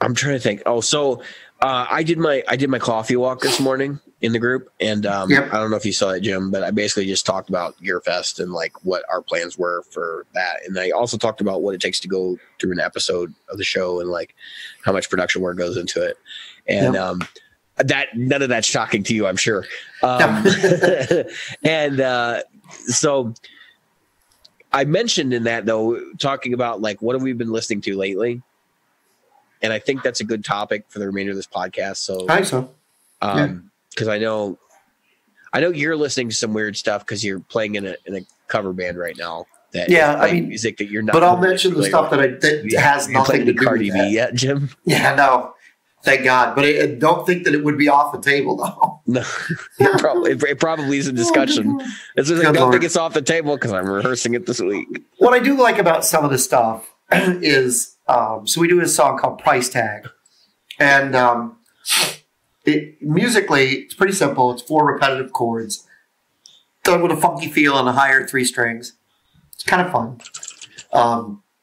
I'm trying to think. Oh, so I did my coffee walk this morning in the group, and I don't know if you saw that, Jim, but I basically just talked about GearFest and like what our plans were for that, and I also talked about what it takes to go through an episode of the show and like how much production work goes into it, and that none of that's shocking to you, I'm sure. And so I mentioned in that though, talking about like what have we been listening to lately. And I think that's a good topic for the remainder of this podcast. So I think so. Because I know you're listening to some weird stuff because you're playing in a cover band right now. Music that you're not. But I'll mention the stuff that has nothing to do Cardi with that. B yet, Jim? Yeah, no, thank God. But I don't think that it would be off the table though. No, it probably is a discussion. I don't think it's off the table because I'm rehearsing it this week. What I do like about some of the stuff is. So we do a song called Price Tag. And musically, it's pretty simple. It's 4 repetitive chords done with a funky feel and a higher 3 strings. It's kind of fun.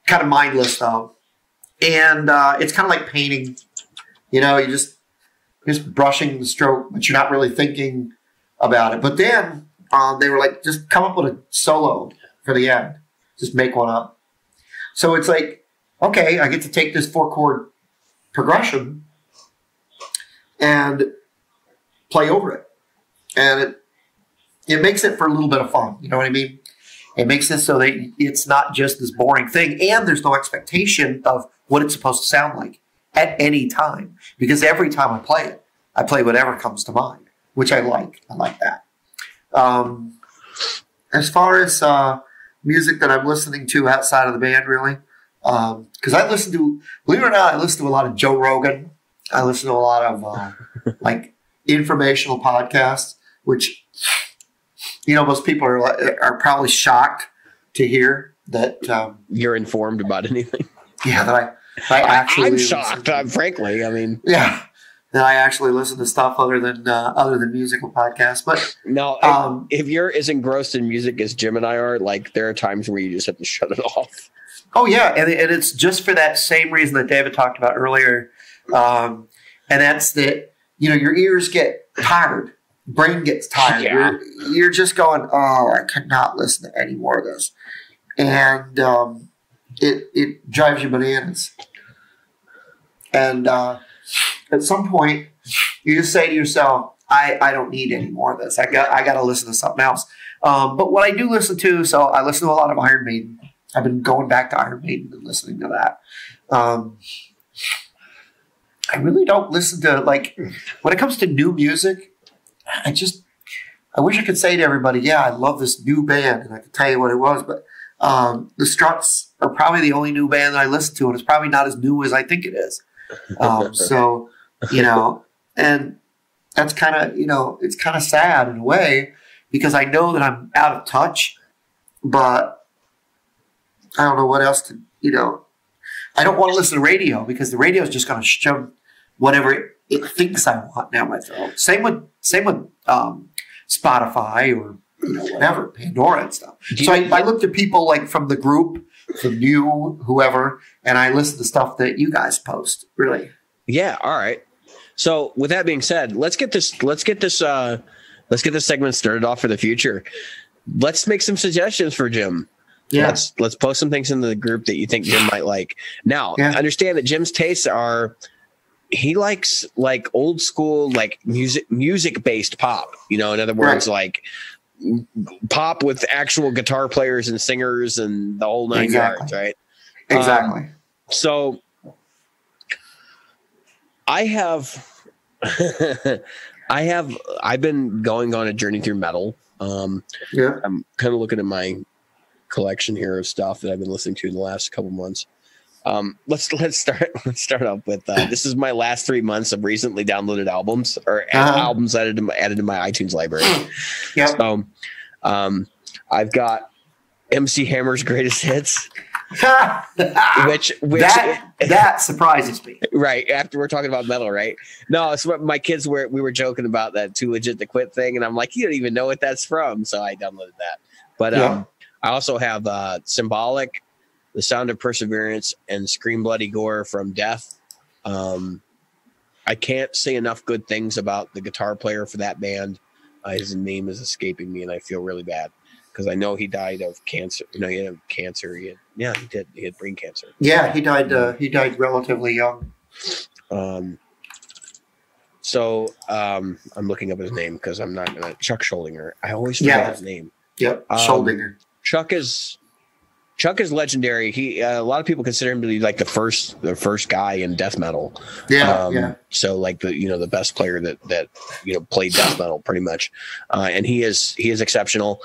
Kind of mindless, though. And it's kind of like painting. You're just brushing the stroke, but you're not really thinking about it. But then they were like, just come up with a solo for the end. Just make one up. So it's like, okay, I get to take this 4-chord progression and play over it. And it makes it for a little bit of fun. You know what I mean? It makes it so that it's not just this boring thing. And there's no expectation of what it's supposed to sound like at any time. Because every time I play whatever comes to mind, which I like. I like that. As far as music that I'm listening to outside of the band, really, because I listen to, believe it or not, I listen to a lot of Joe Rogan. I listen to a lot of like informational podcasts, which most people are probably shocked to hear that you're informed about anything. Yeah, that I actually. I'm shocked. Frankly, I mean, yeah, that I actually listen to stuff other than musical podcasts. But no, if you're as engrossed in music as Jim and I are, like there are times where you just have to shut it off. Oh, yeah, and it's just for that same reason that David talked about earlier, and that's that, your ears get tired, brain gets tired. Yeah. You're just going, oh, I cannot listen to any more of this. And it drives you bananas. And at some point, you just say to yourself, I don't need any more of this. I got to listen to something else. But what I do listen to, so I listen to a lot of Iron Maiden. I've been going back to Iron Maiden and listening to that. I really don't listen to, like, when it comes to new music, I wish I could say to everybody, yeah, I love this new band, and I could tell you what it was, but the Struts are probably the only new band that I listen to, and it's probably not as new as I think it is. So, and that's kind of, it's kind of sad in a way, because I know that I'm out of touch, but I don't know what else to, I don't want to listen to radio because the radio is just going to shove whatever it thinks I want down my throat. Same with Spotify or whatever, Pandora and stuff. So I look to people like from the group, from you, whoever, and I listen to stuff that you guys post. Really. Yeah. All right. So with that being said, let's get this segment started off for the future. Let's make some suggestions for Jim. Yeah. Let's post some things in the group that you think Jim might like. Now, understand that Jim's tastes are, he likes like old school, like music based pop, in other words, like pop with actual guitar players and singers and the whole 9 yards. Right. Exactly. So I've been going on a journey through metal Yeah. I'm kind of looking at my collection here of stuff that I've been listening to in the last couple months. Let's start off with this is my last 3 months of recently downloaded albums or albums added to my iTunes library. Yeah. So I've got MC Hammer's greatest hits. which that surprises me. Right after we're talking about metal, right? No, it's what my kids we were joking about that Too Legit to Quit thing, and I'm like, you don't even know what that's from, so I downloaded that. But I also have Symbolic, The Sound of Perseverance, and Scream Bloody Gore from Death. I can't say enough good things about the guitar player for that band. His name is escaping me, and I feel really bad because I know he died of cancer. You know, he had cancer. He did. He had brain cancer. Yeah, he died. He died relatively young. So I'm looking up his name because I'm not gonna. Chuck Scholdinger. I always forget his name. Yep, Scholdinger. Chuck is legendary. He a lot of people consider him to be like the first guy in death metal. Yeah. So like the best player that played death metal pretty much. And he is exceptional.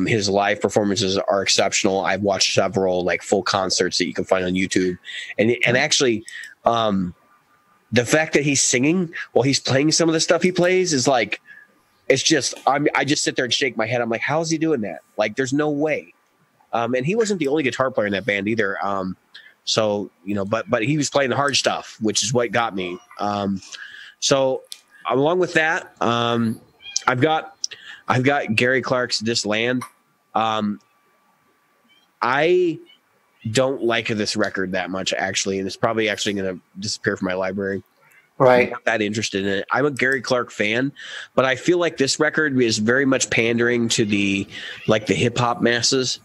His live performances are exceptional. I've watched several like full concerts that you can find on YouTube. And actually the fact that he's singing while he's playing some of the stuff he plays is like, it's just, I just sit there and shake my head. I'm like, how is he doing that? Like, there's no way. And he wasn't the only guitar player in that band either. So, but he was playing the hard stuff, which is what got me. So along with that, I've got Gary Clark's This Land. I don't like this record that much, actually, and it's probably actually going to disappear from my library. Right. I'm not that interested in it. I'm a Gary Clark fan, but I feel like this record is very much pandering to the hip hop masses,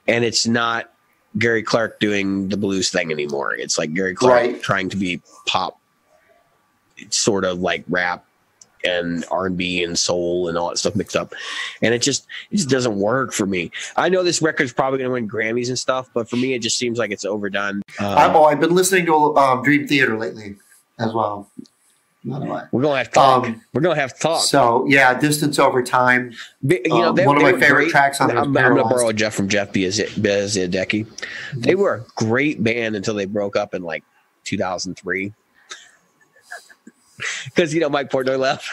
and it's not Gary Clark doing the blues thing anymore. It's like Gary Clark trying to be pop, sort of like rap and R&B and soul and all that stuff mixed up. And it just doesn't work for me. I know this record's probably going to win Grammys and stuff, but for me, it just seems like it's overdone. I've been listening to Dream Theater lately as well. We're going to have to talk. We're going to have to talk. So, yeah, Distance Over Time. One of my favorite tracks on it. I'm going to borrow Jeff from Jeff Biazadecki. They were a great band until they broke up in like 2003. Because, Mike Portnoy left.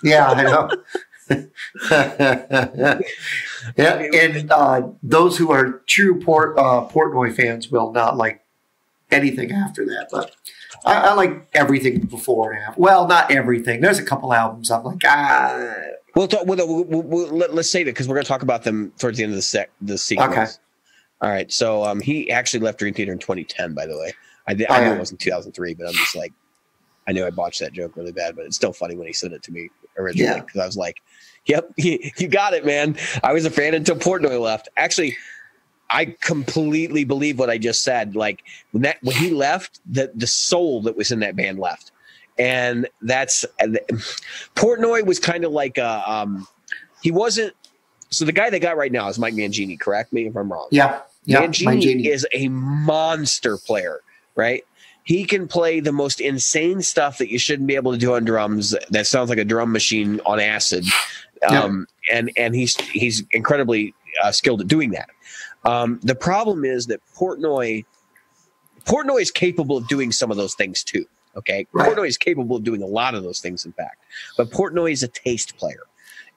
Yeah, I know. Yeah, and those who are true Portnoy fans will not like anything after that, but I like everything before and after. Well, not everything. There's a couple albums I'm like, let's save it because we're going to talk about them towards the end of the sequence. Okay. All right. So he actually left Dream Theater in 2010, by the way. I know it wasn't 2003, but I'm just like, I knew I botched that joke really bad, but it's still funny when he said it to me originally because I was like, yep, you got it, man. I was a fan until Portnoy left. Actually, I completely believe what I just said. Like when he left, the soul that was in that band left, and Portnoy was kind of like he wasn't. So the guy they got right now is Mike Mangini. Correct me if I'm wrong. Yeah. Mangini is a monster player, right? He can play the most insane stuff that you shouldn't be able to do on drums. That sounds like a drum machine on acid, and he's incredibly skilled at doing that. The problem is that Portnoy is capable of doing some of those things too. Okay, Portnoy is capable of doing a lot of those things, in fact. But Portnoy is a taste player,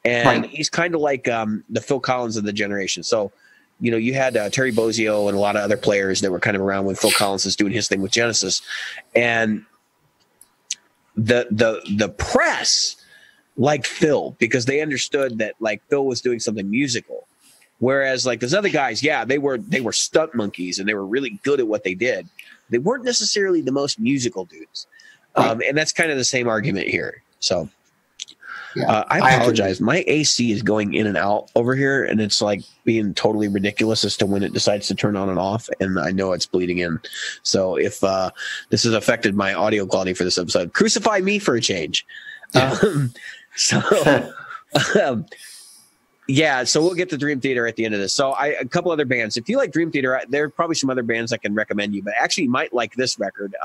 and he's kind of like the Phil Collins of the generation. So, you had Terry Bozzio and a lot of other players that were kind of around when Phil Collins was doing his thing with Genesis, and the press liked Phil because they understood that like Phil was doing something musical. Whereas like those other guys, they were stunt monkeys and they were really good at what they did. They weren't necessarily the most musical dudes. And that's kind of the same argument here. So I apologize. My AC is going in and out over here and it's like being totally ridiculous as to when it decides to turn on and off. And I know it's bleeding in. So if this has affected my audio quality for this episode, crucify me for a change. Yeah, so we'll get to Dream Theater at the end of this. So a couple other bands. If you like Dream Theater, there are probably some other bands I can recommend you, but actually you might like this record.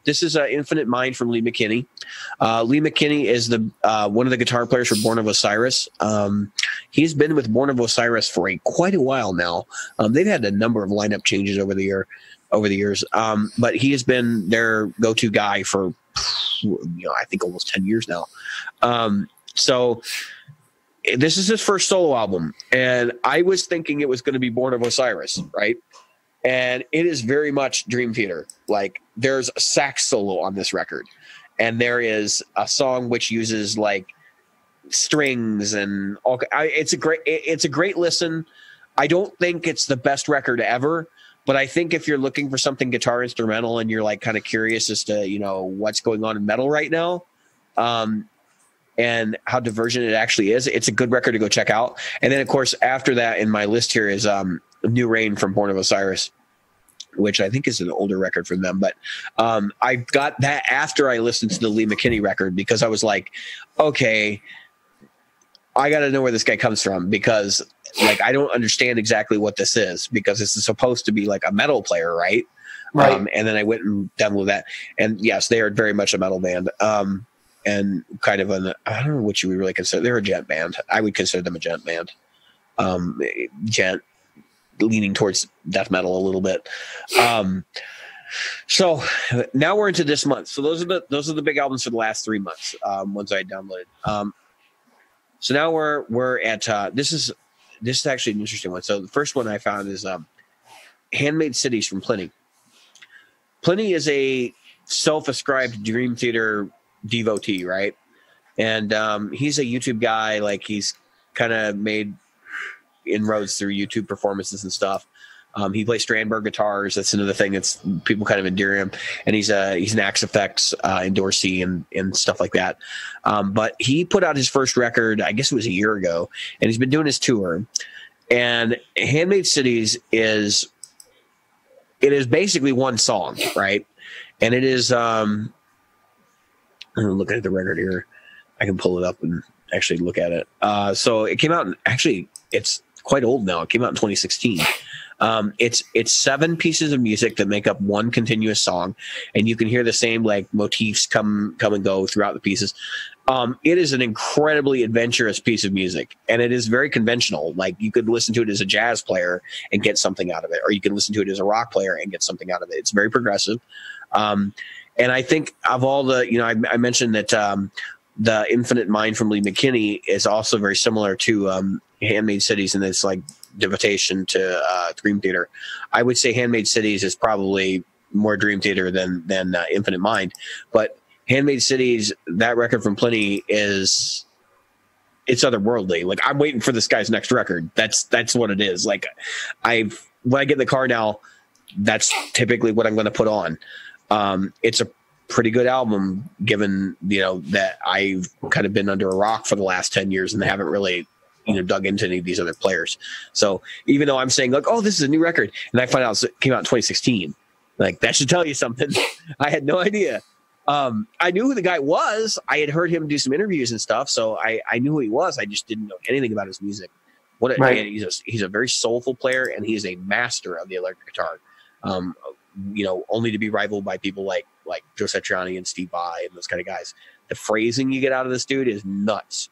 This is Infinite Mind from Lee McKinney. Lee McKinney is the one of the guitar players for Born of Osiris. He's been with Born of Osiris for quite a while now. They've had a number of lineup changes over the years, but he has been their go-to guy for I think almost 10 years now. So this is his first solo album, and I was thinking it was going to be Born of Osiris, right? And it is very much Dream Theater. Like, there's a sax solo on this record, and there is a song which uses like strings and all. It's a great listen. I don't think it's the best record ever, but I think if you're looking for something guitar instrumental and you're like kind of curious as to what's going on in metal right now, and how divergent it actually is, it's a good record to go check out. And then of course after that in my list here is New Rain from Born of Osiris, which I think is an older record from them. But I got that after I listened to the Lee McKinney record, because I was like, okay, I got to know where this guy comes from, because like I don't understand exactly what this is, because this is supposed to be like a metal player, right? Right. And then I went and downloaded that, and yes, they are very much a metal band. And kind of I don't know what you would really consider. They're a gent band. I would consider them a gent band. Gent, leaning towards death metal a little bit. So now we're into this month. So those are the big albums for the last 3 months. Ones I downloaded. So now we're at this is actually an interesting one. So the first one I found is Handmade Cities from Pliny. Pliny is a self-ascribed Dream Theater devotee, right? And he's a YouTube guy. Like, he's kind of made inroads through YouTube performances and stuff. He plays Strandberg guitars. That's another thing that's people kind of endear him. And he's an Axe Effects endorsee and stuff like that. But he put out his first record, I guess it was a year ago, and he's been doing his tour. And Handmade Cities is basically one song, right? And it is I'm looking at the record here. I can pull it up and actually look at it. So it came out, actually, it's quite old now. It came out in 2016. It's 7 pieces of music that make up one continuous song, and you can hear the same like motifs come and go throughout the pieces. It is an incredibly adventurous piece of music, and it is very conventional. Like, you could listen to it as a jazz player and get something out of it, or you can listen to it as a rock player and get something out of it. It's very progressive. And I think of all the, I mentioned that the Infinite Mind from Lee McKinney is also very similar to Handmade Cities, and it's like devotation to Dream Theater. I would say Handmade Cities is probably more Dream Theater than Infinite Mind, but Handmade Cities, that record from Pliny, it's otherworldly. Like, I'm waiting for this guy's next record. That's what it is. Like, when I get in the car now, that's typically what I'm going to put on. It's a pretty good album, given that I've kind of been under a rock for the last 10 years and haven't really dug into any of these other players. So even though I'm saying like, oh, this is a new record, and I find out it came out in 2016, like, that should tell you something. I had no idea. I knew who the guy was. I had heard him do some interviews and stuff, so I knew who he was. I just didn't know anything about his music. Right. He's a very soulful player, and he is a master of the electric guitar. Only to be rivaled by people like Joe Satriani and Steve Vai and those kind of guys. The phrasing you get out of this dude is nuts.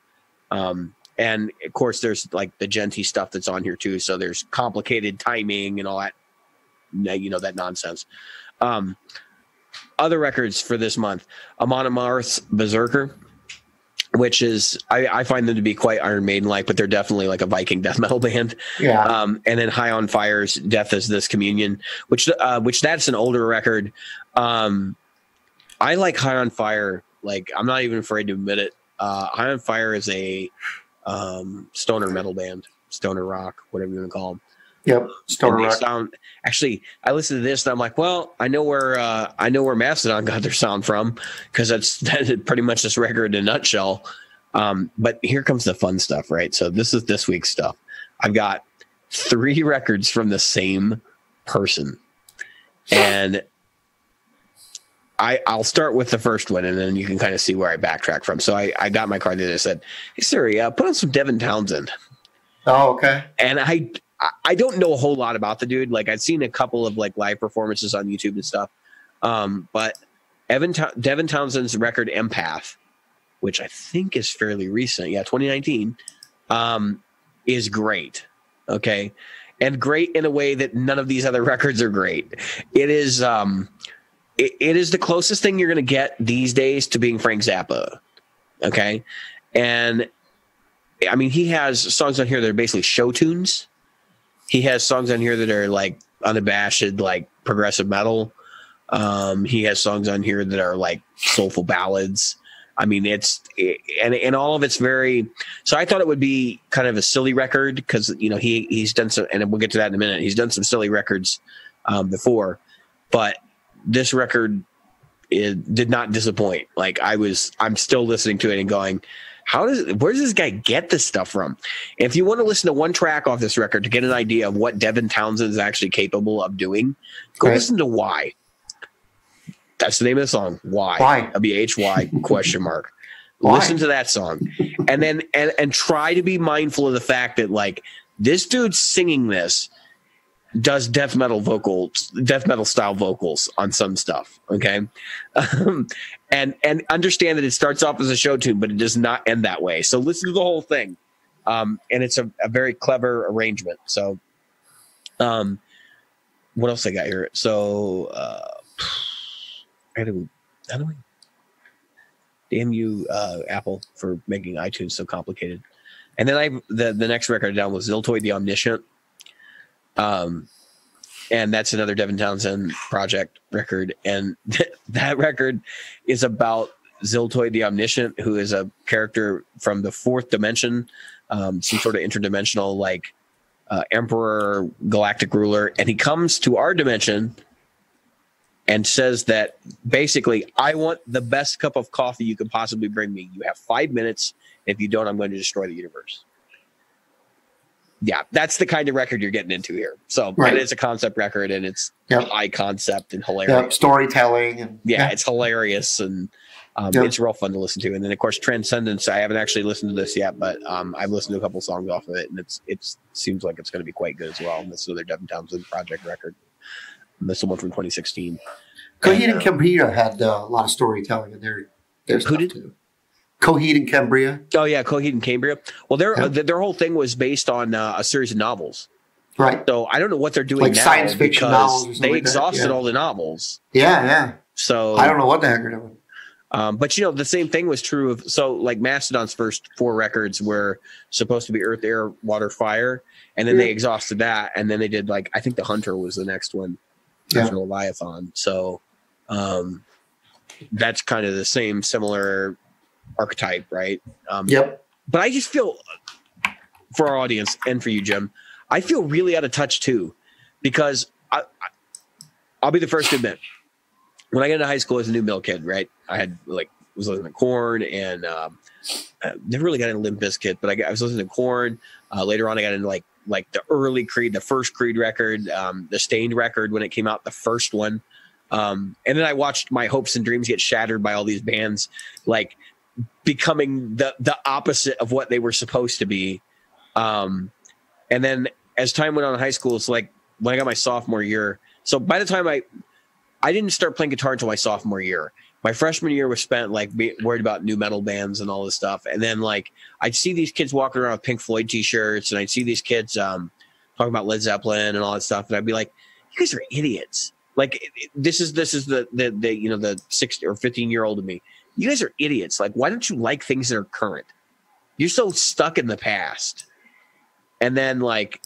And of course there's like the genty stuff that's on here too. So there's complicated timing and all that, that nonsense. Other records for this month, Amon Amarth's Berserker, which is, I find them to be quite Iron Maiden-like, but they're definitely like a Viking death metal band. Yeah. And then High on Fire's Death is This Communion, which that's an older record. I like High on Fire. Like, I'm not even afraid to admit it. High on Fire is a stoner metal band, stoner rock, whatever you want to call them. Yep, stoner rock. Actually, I listened to this and I'm like, well, I know where Mastodon got their sound from, because that's pretty much this record in a nutshell. But here comes the fun stuff, right? So this is this week's stuff. I've got 3 records from the same person, and I'll start with the first one, and then you can kind of see where I backtrack from. So I got my card there. I said, "Hey Siri, put on some Devin Townsend." Oh, okay. And I don't know a whole lot about the dude. Like, I'd seen a couple of like live performances on YouTube and stuff. But Devin Townsend's record Empath, which I think is fairly recent. Yeah, 2019, is great. Okay. And great in a way that none of these other records are great. It is it is the closest thing you're going to get these days to being Frank Zappa. Okay. And I mean, he has songs on here that are basically show tunes. He has songs on here that are like unabashed, like progressive metal. He has songs on here that are like soulful ballads. I mean, and all of it's very, so I thought it would be kind of a silly record because, you know, he's done some, and we'll get to that in a minute. He's done some silly records before, but this record did not disappoint. Like I'm still listening to it and going, where does this guy get this stuff from? And if you want to listen to one track off this record to get an idea of what Devin Townsend is actually capable of doing, go listen to Why. That's the name of the song. Why? WHY question mark. Why? Listen to that song. And then and try to be mindful of the fact that like this dude singing this does death metal style vocals on some stuff. Okay. And understand that it starts off as a show tune, but it does not end that way. So listen to the whole thing. And it's a very clever arrangement. So what else I got here? So how do we damn you Apple for making iTunes so complicated. And then the next record down was Ziltoid the Omniscient, and that's another Devin Townsend project record, and that record is about Ziltoid the Omniscient, who is a character from the fourth dimension, some sort of interdimensional like emperor, galactic ruler, and he comes to our dimension and says that basically, I want the best cup of coffee you could possibly bring me. You have 5 minutes. If you don't, I'm going to destroy the universe. Yeah, that's the kind of record you're getting into here. So and it's a concept record, and it's high concept and hilarious. Storytelling. And, it's hilarious, and it's real fun to listen to. And then, of course, Transcendence. I haven't actually listened to this yet, but I've listened to a couple songs off of it, and it seems like it's going to be quite good as well. And this is another Devin Townsend project record. This is the one from 2016. Coheed and Cambria had a lot of storytelling in their stuff too. Coheed and Cambria. Oh yeah, Coheed and Cambria. Well, their whole thing was based on a series of novels. Right. So I don't know what they're doing like now science fiction novels. Or they exhausted all the novels. Yeah. So I don't know what the heck they're doing. But you know, the same thing was true of like Mastodon's first 4 records were supposed to be Earth, Air, Water, Fire, and then they exhausted that, and then they did like I think The Hunter was the next one. After Leviathan. So that's kind of the similar archetype, right? But I just feel, for our audience and for you, Jim, I feel really out of touch too, because I'll be the first to admit, when I got into high school as a new mill kid, right? I had was listening to Korn and never really got into Limp Bizkit, but I was listening to Korn. Later on, I got into like the early Creed, the first Creed record, the Stained record when it came out, the first one. And then I watched my hopes and dreams get shattered by all these bands, like becoming the opposite of what they were supposed to be. And then as time went on in high school, it's like when I got my sophomore year. So by the time I didn't start playing guitar until my sophomore year. My freshman year was spent like worried about new metal bands and all this stuff. And then like I'd see these kids walking around with Pink Floyd t-shirts, and I'd see these kids talking about Led Zeppelin and all that stuff. And I'd be like, you guys are idiots. Like this is the you know, the 16 or 15-year-old of me. You guys are idiots. Like, why don't you like things that are current? You're so stuck in the past. And then like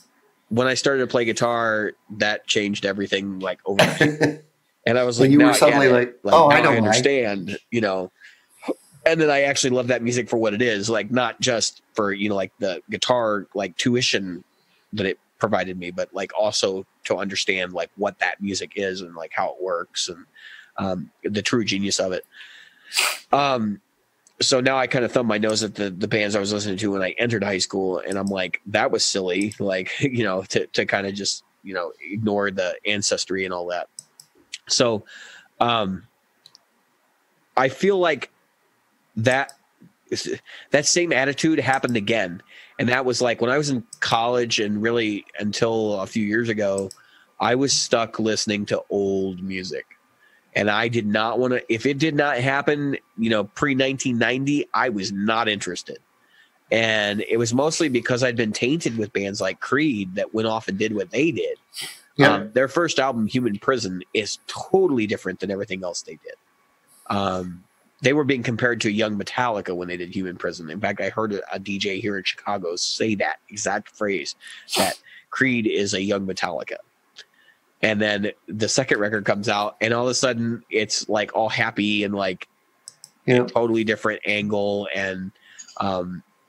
when I started to play guitar, that changed everything like overnight. And I was like, you no, were suddenly like, oh, I understand, you know. And then I actually love that music for what it is, like not just for, you know, like the guitar like tuition that it provided me, but like also to understand like what that music is and like how it works and the true genius of it. So now I kind of thumb my nose at the bands I was listening to when I entered high school, and I'm like, that was silly, like, you know, to kind of just, you know, ignore the ancestry and all that. So I feel like that same attitude happened again. And that was like when I was in college, and really until a few years ago, I was stuck listening to old music. And I did not want to, if it did not happen, pre-1990, I was not interested. And it was mostly because I'd been tainted with bands like Creed that went off and did what they did. Yeah. Their first album, Human Prison, is totally different than everything else they did. They were being compared to a young Metallica when they did Human Prison. In fact, I heard a DJ here in Chicago say that exact phrase, that Creed is a young Metallica. And then the second record comes out, and all of a sudden it's like all happy and like a totally different angle. And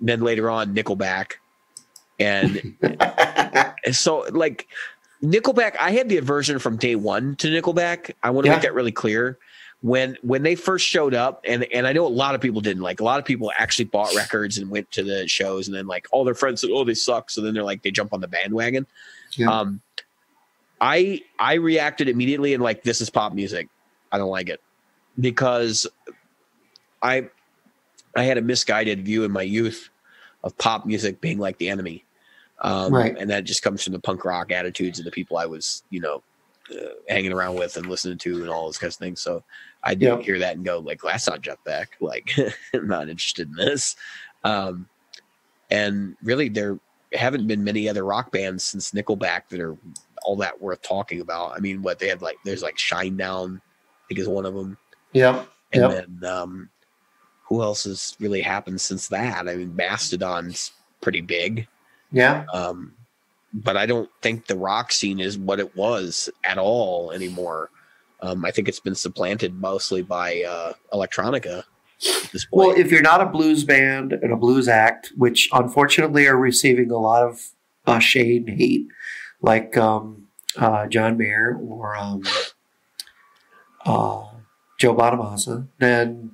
then later on, Nickelback. And so like Nickelback, I had the aversion from day one to Nickelback. I want to make that really clear. When they first showed up, and I know a lot of people didn't, like a lot of people actually bought records and went to the shows, and then like all their friends said, oh, they suck. So then they're like, they jump on the bandwagon. Yeah. I reacted immediately and like, this is pop music. I don't like it, because I had a misguided view in my youth of pop music being like the enemy. Right. And that just comes from the punk rock attitudes of the people I was, hanging around with and listening to and all those kinds of things. So I did hear that and go like, well, that's not Jeff Beck. Like, I'm not interested in this. And really there haven't been many other rock bands since Nickelback that are all that worth talking about. I mean, what they had, like, there's like Shinedown, I think is one of them. Yeah. And then who else has really happened since that? I mean, Mastodon's pretty big. Yeah. But I don't think the rock scene is what it was at all anymore. I think it's been supplanted mostly by electronica at this point. Well, if you're not a blues band and a blues act, which unfortunately are receiving a lot of shade and hate, like John Mayer or Joe Bonamassa, then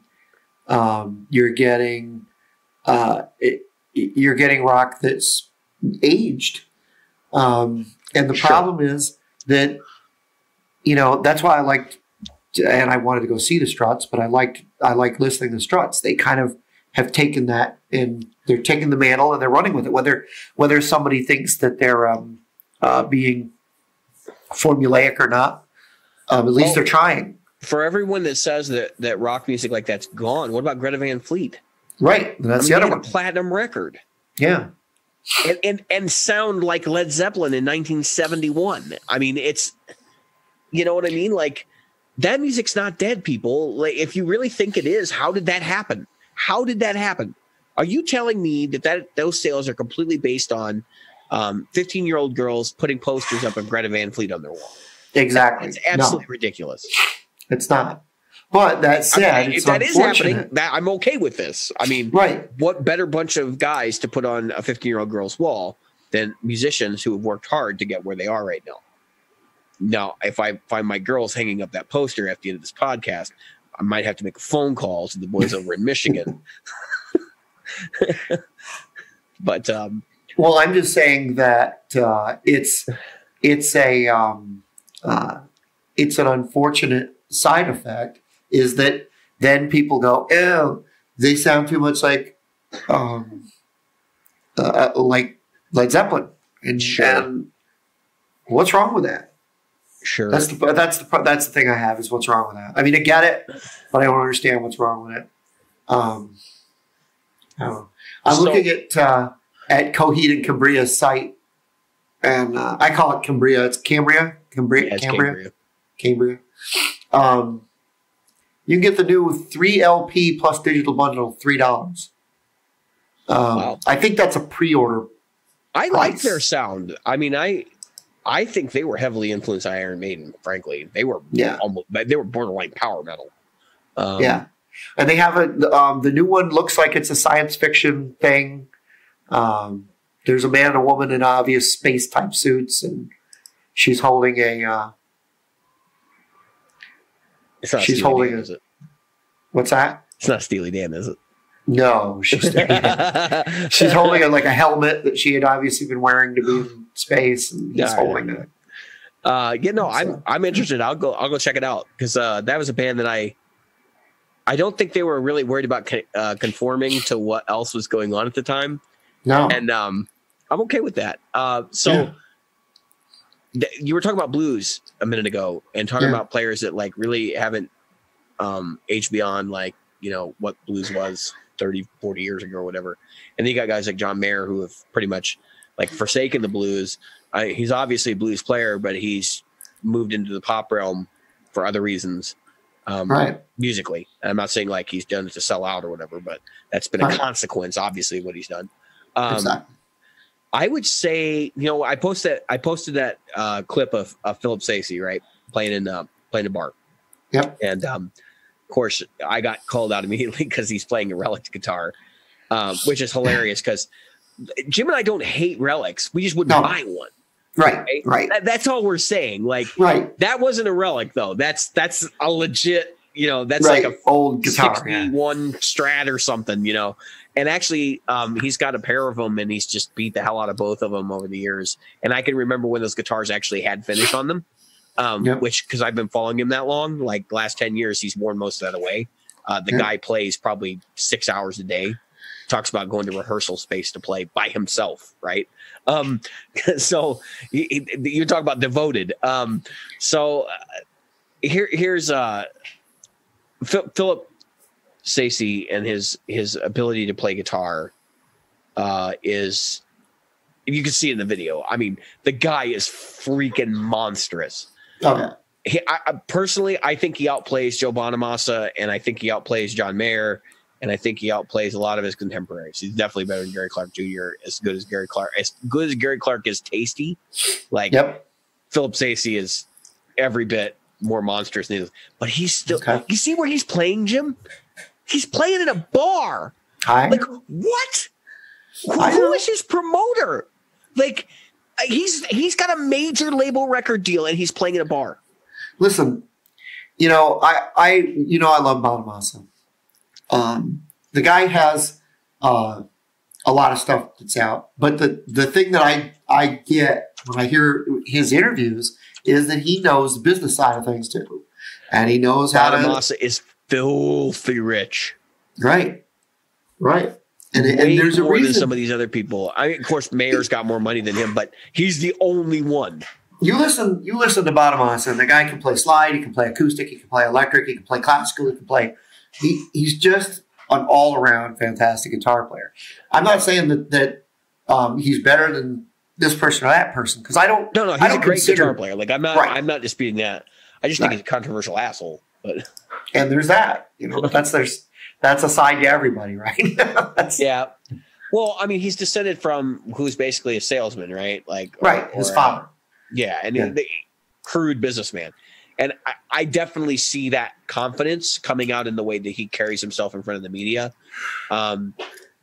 you're getting rock that's aged. And the problem is that, that's why I liked, and I wanted to go see the Struts, but I like listening to Struts. They kind of have taken that and they're taking the mantle and they're running with it. Whether somebody thinks that they're being formulaic or not, at least they're trying. For everyone that says that rock music like that's gone, what about Greta Van Fleet? Right, that's the other one. A platinum record. Yeah. And sound like Led Zeppelin in 1971. I mean, it's, you know what I mean? Like, that music's not dead, people. Like, if you really think it is, how did that happen? How did that happen? Are you telling me that those sales are completely based on 15-year-old girls putting posters up of Greta Van Fleet on their wall? Exactly. It's absolutely ridiculous. It's not. But that said, if that is happening, I'm okay with this. I mean, right. What better bunch of guys to put on a 15-year-old girl's wall than musicians who have worked hard to get where they are right now? Now, if I find my girls hanging up that poster at the end of this podcast, I might have to make a phone call to the boys over in Michigan. But well, I'm just saying that it's an unfortunate side effect. Is that then people go, oh, they sound too much like Led Zeppelin, and what's wrong with that? Sure, that's the thing I have is what's wrong with that. I mean, I get it, but I don't understand what's wrong with it. I don't know. I'm looking at Coheed and Cambria's site, and I call it Cambria. It's Cambria. Yeah, it's Cambria. You can get the new 3 LP plus digital bundle, $3. Wow. I think that's a pre-order. I like their sound. I mean, I think they were heavily influenced by Iron Maiden. Frankly, they were they were borderline power metal. Yeah, and they have the new one looks like it's a science fiction thing. There's a man and a woman in obvious space type suits, and she's holding a. She's holding is it? What's that? It's not Steely Dan, is it? No, she's holding a helmet that she had obviously been wearing to be in space, and he's holding it. I'm interested. I'll go check it out, because that was a band that I don't think they were really worried about conforming to what else was going on at the time. No, and I'm okay with that. you were talking about blues a minute ago and talking about players that like really haven't aged beyond like, you know, what blues was 30, 40 years ago or whatever. And then you got guys like John Mayer who have pretty much like forsaken the blues. He's obviously a blues player, but he's moved into the pop realm for other reasons. Musically. I'm not saying like he's done it to sell out or whatever, but that's been a consequence, obviously, of what he's done. Exactly. I would say, you know, I posted that clip of Philip Stacey, right, playing a bar. Yep. And of course, I got called out immediately because he's playing a Relics guitar, which is hilarious because Jim and I don't hate Relics. We just wouldn't buy one. Right. That's all we're saying. Like, that wasn't a Relic though. That's a legit, you know, that's like a old guitar, 61 Strat or something, you know. And actually, he's got a pair of them, and he's just beat the hell out of both of them over the years. And I can remember when those guitars actually had finish on them, which because I've been following him that long, like last 10 years, he's worn most of that away. The guy plays probably 6 hours a day. Talks about going to rehearsal space to play by himself, right? So you talk about devoted. Here's Philip Stacey and his ability to play guitar is, you can see it in the video. I mean, the guy is freaking monstrous. I personally, I think he outplays Joe Bonamassa, and I think he outplays John Mayer, and I think he outplays a lot of his contemporaries. He's definitely better than Gary Clark Jr. As good as Gary Clark is tasty. Like Philip Stacey is every bit more monstrous than he is. But he's still. You see where he's playing, Jim? He's playing in a bar. Like what? Who is his promoter? Like he's got a major label record deal and he's playing in a bar. Listen, you know, I love Bonamassa. The guy has a lot of stuff that's out, but the thing that I get when I hear his interviews is that he knows the business side of things too, and he knows how to. Bonamassa is filthy rich, right, and there's a more reason. Than some of these other people. I mean, of course, Mayer's got more money than him, but he's the only one. You listen to Bonamassa, and the guy can play slide, he can play acoustic, he can play electric, he can play classical, he can play. He's just an all-around fantastic guitar player. I'm not saying that he's better than this person or that person because I don't. No, he's a great guitar player. Like I'm not disputing that. I just think he's a controversial asshole. But and there's that, you know, that's a side to everybody, right? Yeah. Well, I mean, he's descended from who's basically a salesman, right? Like his father. The crude businessman. And I definitely see that confidence coming out in the way that he carries himself in front of the media.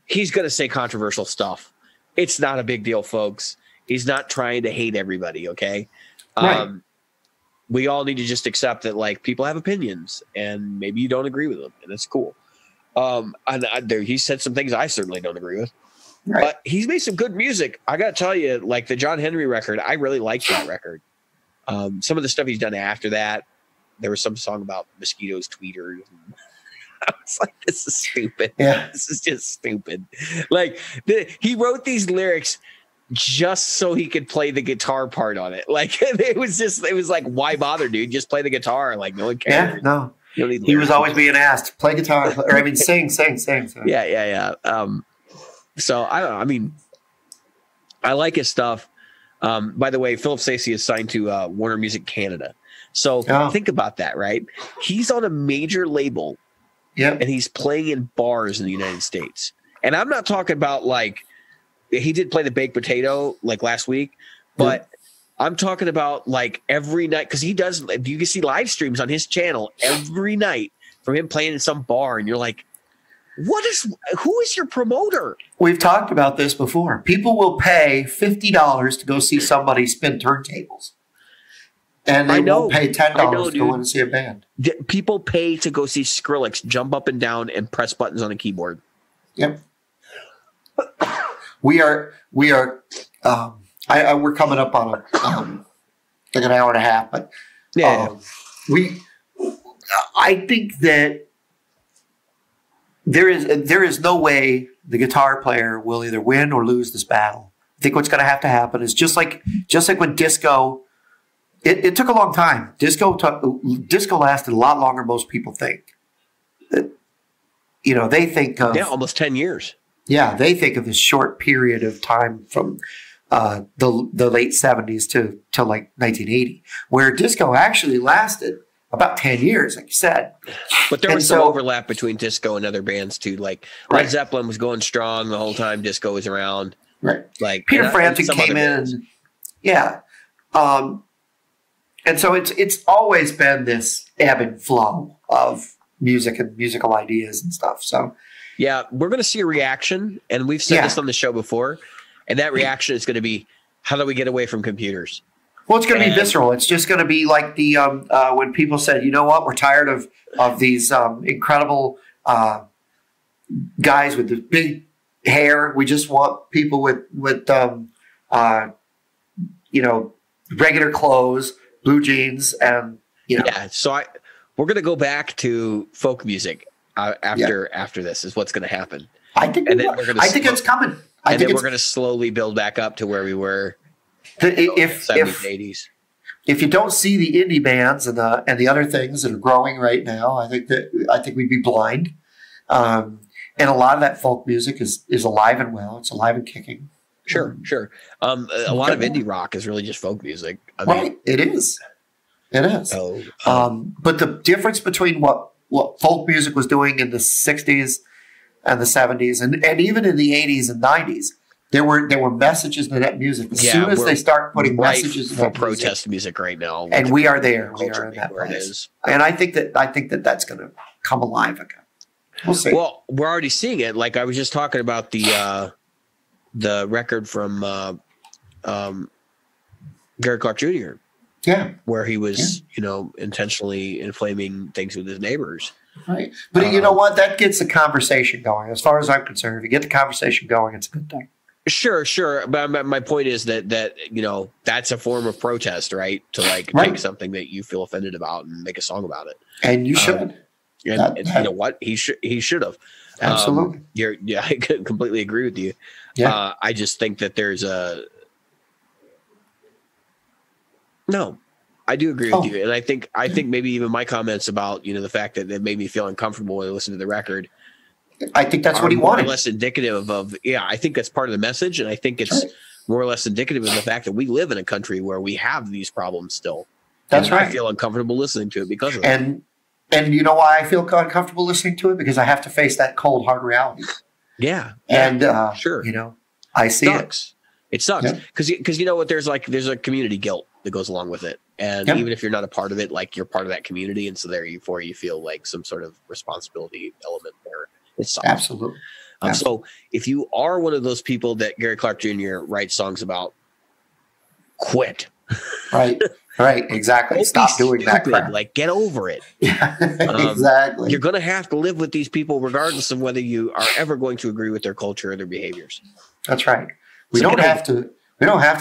He's going to say controversial stuff. It's not a big deal, folks. He's not trying to hate everybody, okay? We all need to just accept that, like, people have opinions, and maybe you don't agree with them, and it's cool. He said some things I certainly don't agree with. But he's made some good music. I got to tell you, like the John Henry record, I really liked that record. Some of the stuff he's done after that, there was some song about mosquitoes, tweeters. I was like, this is stupid. Yeah. This is just stupid. Like he wrote these lyrics just so he could play the guitar part on it. Like it was like, why bother, dude? Just play the guitar. Like no one cares. Yeah, no. He was always being asked, play guitar, or I mean, sing. Yeah. So I don't know. I mean, I like his stuff. By the way, Philip Stacey is signed to Warner Music Canada. So think about that, right? He's on a major label, and he's playing in bars in the United States. And I'm not talking about like he did play the baked potato like last week, but I'm talking about like every night because he does. You can see live streams on his channel every night from him playing in some bar, and you're like, who is your promoter? We've talked about this before. People will pay $50 to go see somebody spin turntables. And they won't pay $10 to go in and see a band. People pay to go see Skrillex jump up and down and press buttons on a keyboard. Yep. We're coming up on like an hour and a half, but I think that there is no way the guitar player will either win or lose this battle. I think what's going to happen is just like when disco it took a long time. Disco lasted a lot longer than most people think. They think of almost 10 years. Yeah, they think of this short period of time from the late 70s to like 1980, where disco actually lasted about 10 years, like you said. But there was some overlap between disco and other bands too. Like Led Zeppelin was going strong the whole time disco was around. Right. Like Peter Frampton came in. Yeah. And so it's always been this ebb and flow of music and musical ideas and stuff. So yeah, we're going to see a reaction, and we've said this on the show before, and that reaction is going to be, how do we get away from computers? Well, it's going to be visceral. It's just going to be like the when people said, you know what, we're tired of these incredible guys with the big hair. We just want people with regular clothes, blue jeans, and Yeah, so we're going to go back to folk music after this is what's going to happen. I think it's coming. And then we're going to slowly build back up to where we were in the 70s, 80s. If you don't see the indie bands and the other things that are growing right now, I think we'd be blind. And a lot of that folk music is alive and well. It's alive and kicking. Sure. A lot of indie rock is really just folk music. It is. It is. But the difference between what folk music was doing in the 60s and the 70s and even in the 80s and 90s, there were messages in that music. As soon as they start putting messages in that protest music right now, and we are there. We are in that place. And I think that that's going to come alive again. We'll see. Well, we're already seeing it. Like I was just talking about the record from Gary Clark Jr. Yeah, where he was, intentionally inflaming things with his neighbors. Right, but you know what? That gets the conversation going. As far as I'm concerned, if you get the conversation going, it's a good thing. Sure. But my point is that that's a form of protest, right? To take something that you feel offended about and make a song about it. And you should. And you know what? He should have. Absolutely. I completely agree with you. Yeah. I just think that there's no. I do agree with you, and I think maybe even my comments about the fact that it made me feel uncomfortable when I listened to the record. I think that's what he wanted. More or less indicative of I think that's part of the message, and I think it's more or less indicative of the fact that we live in a country where we have these problems still. That's right. I feel uncomfortable listening to it because of it. And you know why I feel uncomfortable listening to it? Because I have to face that cold, hard reality. Yeah. And sure, I see it. It sucks because you know what? There's a community guilt that goes along with it. And even if you're not a part of it, like you're part of that community. And so therefore you feel like some sort of responsibility element there. It sucks. Absolutely. So if you are one of those people that Gary Clark Jr. writes songs about, quit. Right. Exactly. Stop doing that crap. Like get over it. Yeah, exactly. You're going to have to live with these people regardless of whether you are ever going to agree with their culture or their behaviors. That's right. We don't have to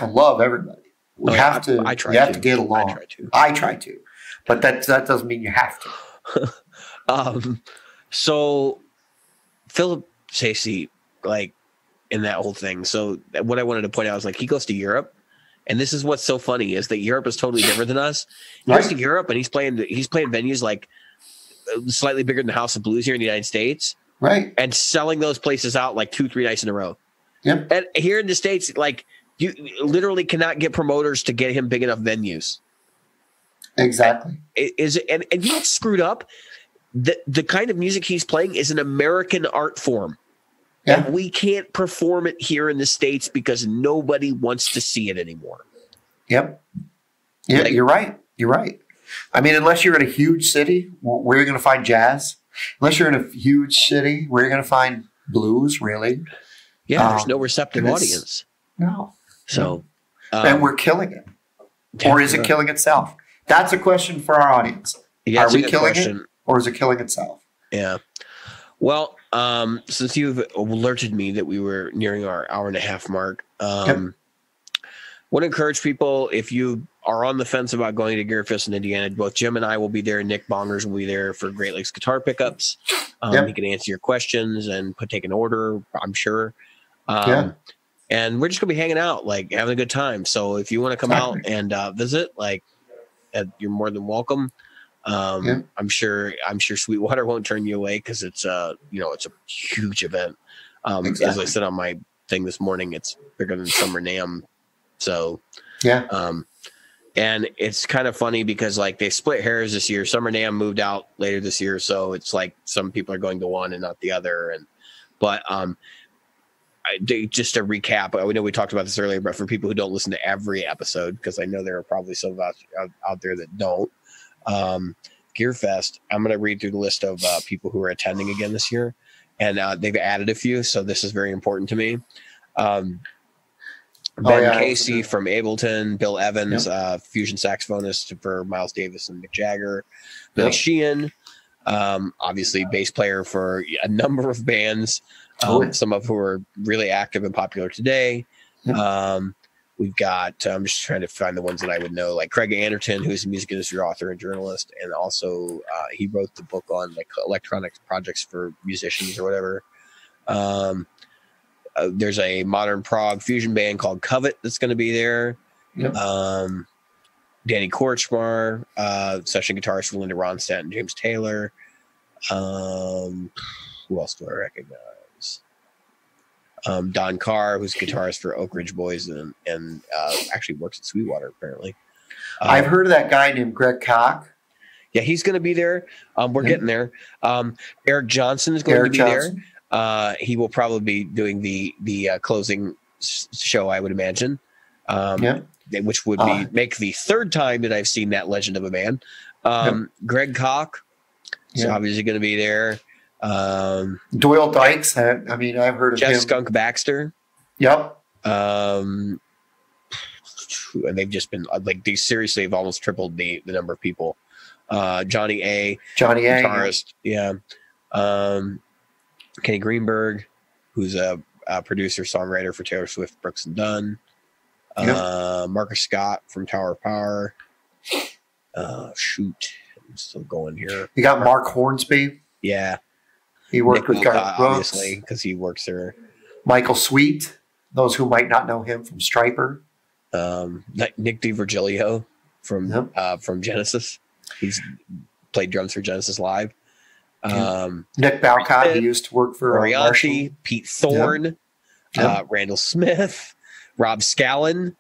love everybody. We have to get along. I try to. But that doesn't mean you have to. So Philip Stacey, like in that whole thing. So what I wanted to point out is like he goes to Europe, and this is what's so funny is that Europe is totally different than us. He goes to Europe and he's playing venues like slightly bigger than the House of Blues here in the United States. Right. And selling those places out like 2-3 nights in a row. Yep. And here in the States, like you literally cannot get promoters to get him big enough venues. Exactly. And you know what's screwed up? The kind of music he's playing is an American art form. Yeah. And we can't perform it here in the States because nobody wants to see it anymore. Yep. Yeah, you're right. You're right. I mean, unless you're in a huge city, where are you going to find jazz? Unless you're in a huge city, where are you going to find blues, really? Yeah, there's no receptive audience. No. So, and we're killing it. Or is it killing itself? That's a question for our audience. Yeah, are we killing it, or is it killing itself? Yeah. Well, since you've alerted me that we were nearing our hour-and-a-half mark, want to encourage people, if you are on the fence about going to Gear Fest in Indiana, both Jim and I will be there, and Nick Bongers will be there for Great Lakes Guitar Pickups. He can answer your questions and take an order, I'm sure. And we're just going to be hanging out, like having a good time. So if you want to come out and visit, like you're more than welcome. I'm sure Sweetwater won't turn you away because it's it's a huge event. Exactly. As I said on my thing this morning, it's bigger than Summer NAMM. So and it's kind of funny because like they split hairs this year. Summer NAMM moved out later this year, so it's like some people are going to one and not the other. But just to recap, I know we talked about this earlier, but for people who don't listen to every episode, because I know there are probably some out there that don't. GearFest, I'm going to read through the list of people who are attending again this year, and they've added a few, so this is very important to me. Ben Casey from Ableton, Bill Evans, fusion saxophonist for Miles Davis and Mick Jagger, Billy Sheehan, obviously bass player for a number of bands, some of who are really active and popular today. We've got, I'm just trying to find the ones that I would know, like Craig Anderton, who's a music industry author and journalist, and also he wrote the book on like electronic projects for musicians or whatever. There's a modern prog fusion band called Covet that's going to be there. Danny Korchmar, session guitarist for Linda Ronstadt and James Taylor. Who else do I recognize? Don Carr, who's guitarist for Oak Ridge Boys and actually works at Sweetwater, apparently. I've heard of that guy named Greg Koch. Yeah, he's going to be there. We're getting there. Eric Johnson is going to be there. He will probably be doing the closing show, I would imagine. Which would make the third time that I've seen that legend of a man. Greg Koch is obviously going to be there. Doyle Dykes. I've heard of Jeff him. Skunk Baxter. Yep. And they've just been like these. Seriously, have almost tripled the number of people. Johnny A, guitarist. Kenny Greenberg, who's a producer songwriter for Taylor Swift, Brooks and Dunn. Marcus Scott from Tower of Power. I'm still going here. You got Mark Hornsby. Yeah. He worked with Garth Brooks. Obviously, because he works there. Michael Sweet, those who might not know him from Stryper. Nick DiVirgilio from Genesis. He's played drums for Genesis Live. Nick Balcott, he used to work for Orianti, Pete Thorne, Randall Smith, Rob Scallon,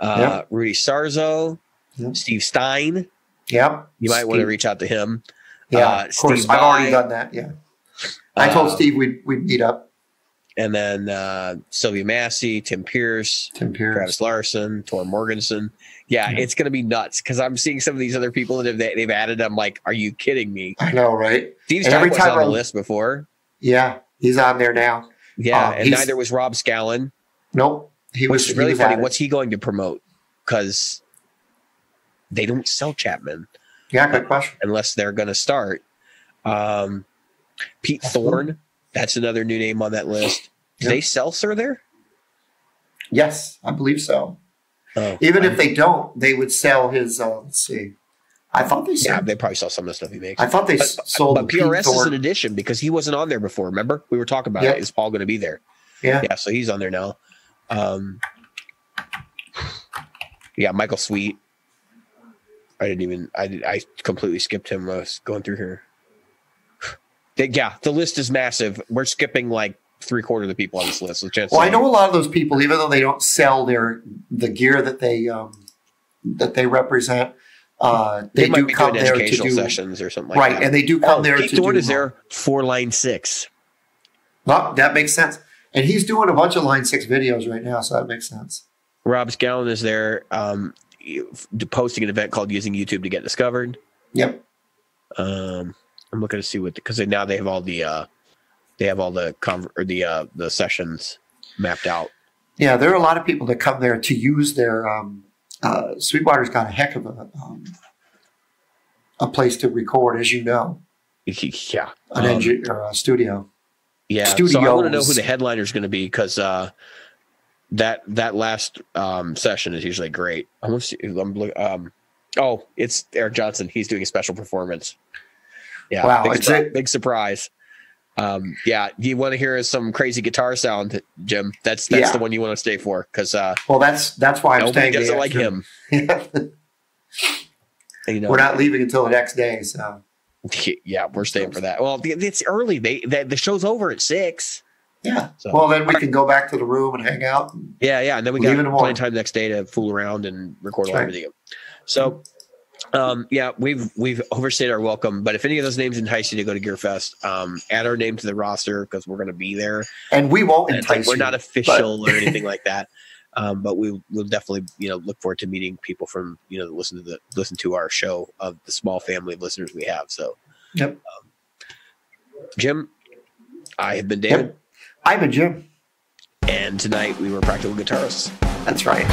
Rudy Sarzo, Steve Stein. You might want to reach out to him. Of course. Steve I've already done that. I told Steve we'd meet up. And then Sylvia Massey, Tim Pierce, Travis Larson, Tor Morgensen. It's going to be nuts because I'm seeing some of these other people that they've added. I'm like, are you kidding me? I know, right? Steve Stein was on the list before. Yeah, he's on there now. And neither was Rob Scallon. Nope. He was really funny. What's he going to promote? Because they don't sell Chapman. Yeah, good question. Unless they're going to start. Pete Thorne, that's another new name on that list. Do they sell Sir there? Yes, I believe so. Even if they don't, they would sell his, let's see. I thought they sold. Yeah, they probably sell some of the stuff he makes. I thought they sold. But PRS is an addition because he wasn't on there before. Remember? We were talking about it. Is Paul going to be there? Yeah, so he's on there now. Michael Sweet. I completely skipped him. I was going through here. The list is massive. We're skipping like 3/4 of the people on this list. I know a lot of those people, even though they don't sell the gear that they represent. They might do be come doing there educational to do sessions or something like that. Right, and they do come there Pete to Thorne do. is there for Line 6. Well, that makes sense. And he's doing a bunch of Line 6 videos right now, so that makes sense. Rob Scallon is there posting an event called Using YouTube to Get Discovered. Yep. I'm looking to see because now they have all the the sessions mapped out. Yeah, there are a lot of people that come there to use their Sweetwater's got a heck of a place to record, as you know. Yeah, a studio. Yeah, Studios. So I want to know who the headliner is going to be because that last session is usually great. I want to see. It's Eric Johnson. He's doing a special performance. Yeah, wow, big surprise. You want to hear some crazy guitar sound, Jim? That's the one you want to stay for because that's why I'm staying. Nobody doesn't like him. we're not leaving until the next day. So yeah, we're staying for that. Well, it's early. The show's over at 6. Yeah. So, well, then we can go back to the room and hang out. Yeah, and then we got plenty of time the next day to fool around and record all everything. So, we've overstayed our welcome. But if any of those names entice you to go to GearFest, add our name to the roster because we're going to be there. And we won't entice you. We're not official or anything like that. But we'll definitely look forward to meeting people from that listen to our show of the small family of listeners we have. So, yep. Jim, I have been David. Yep. I've been Jim. And tonight we were Practical Guitarists. That's right.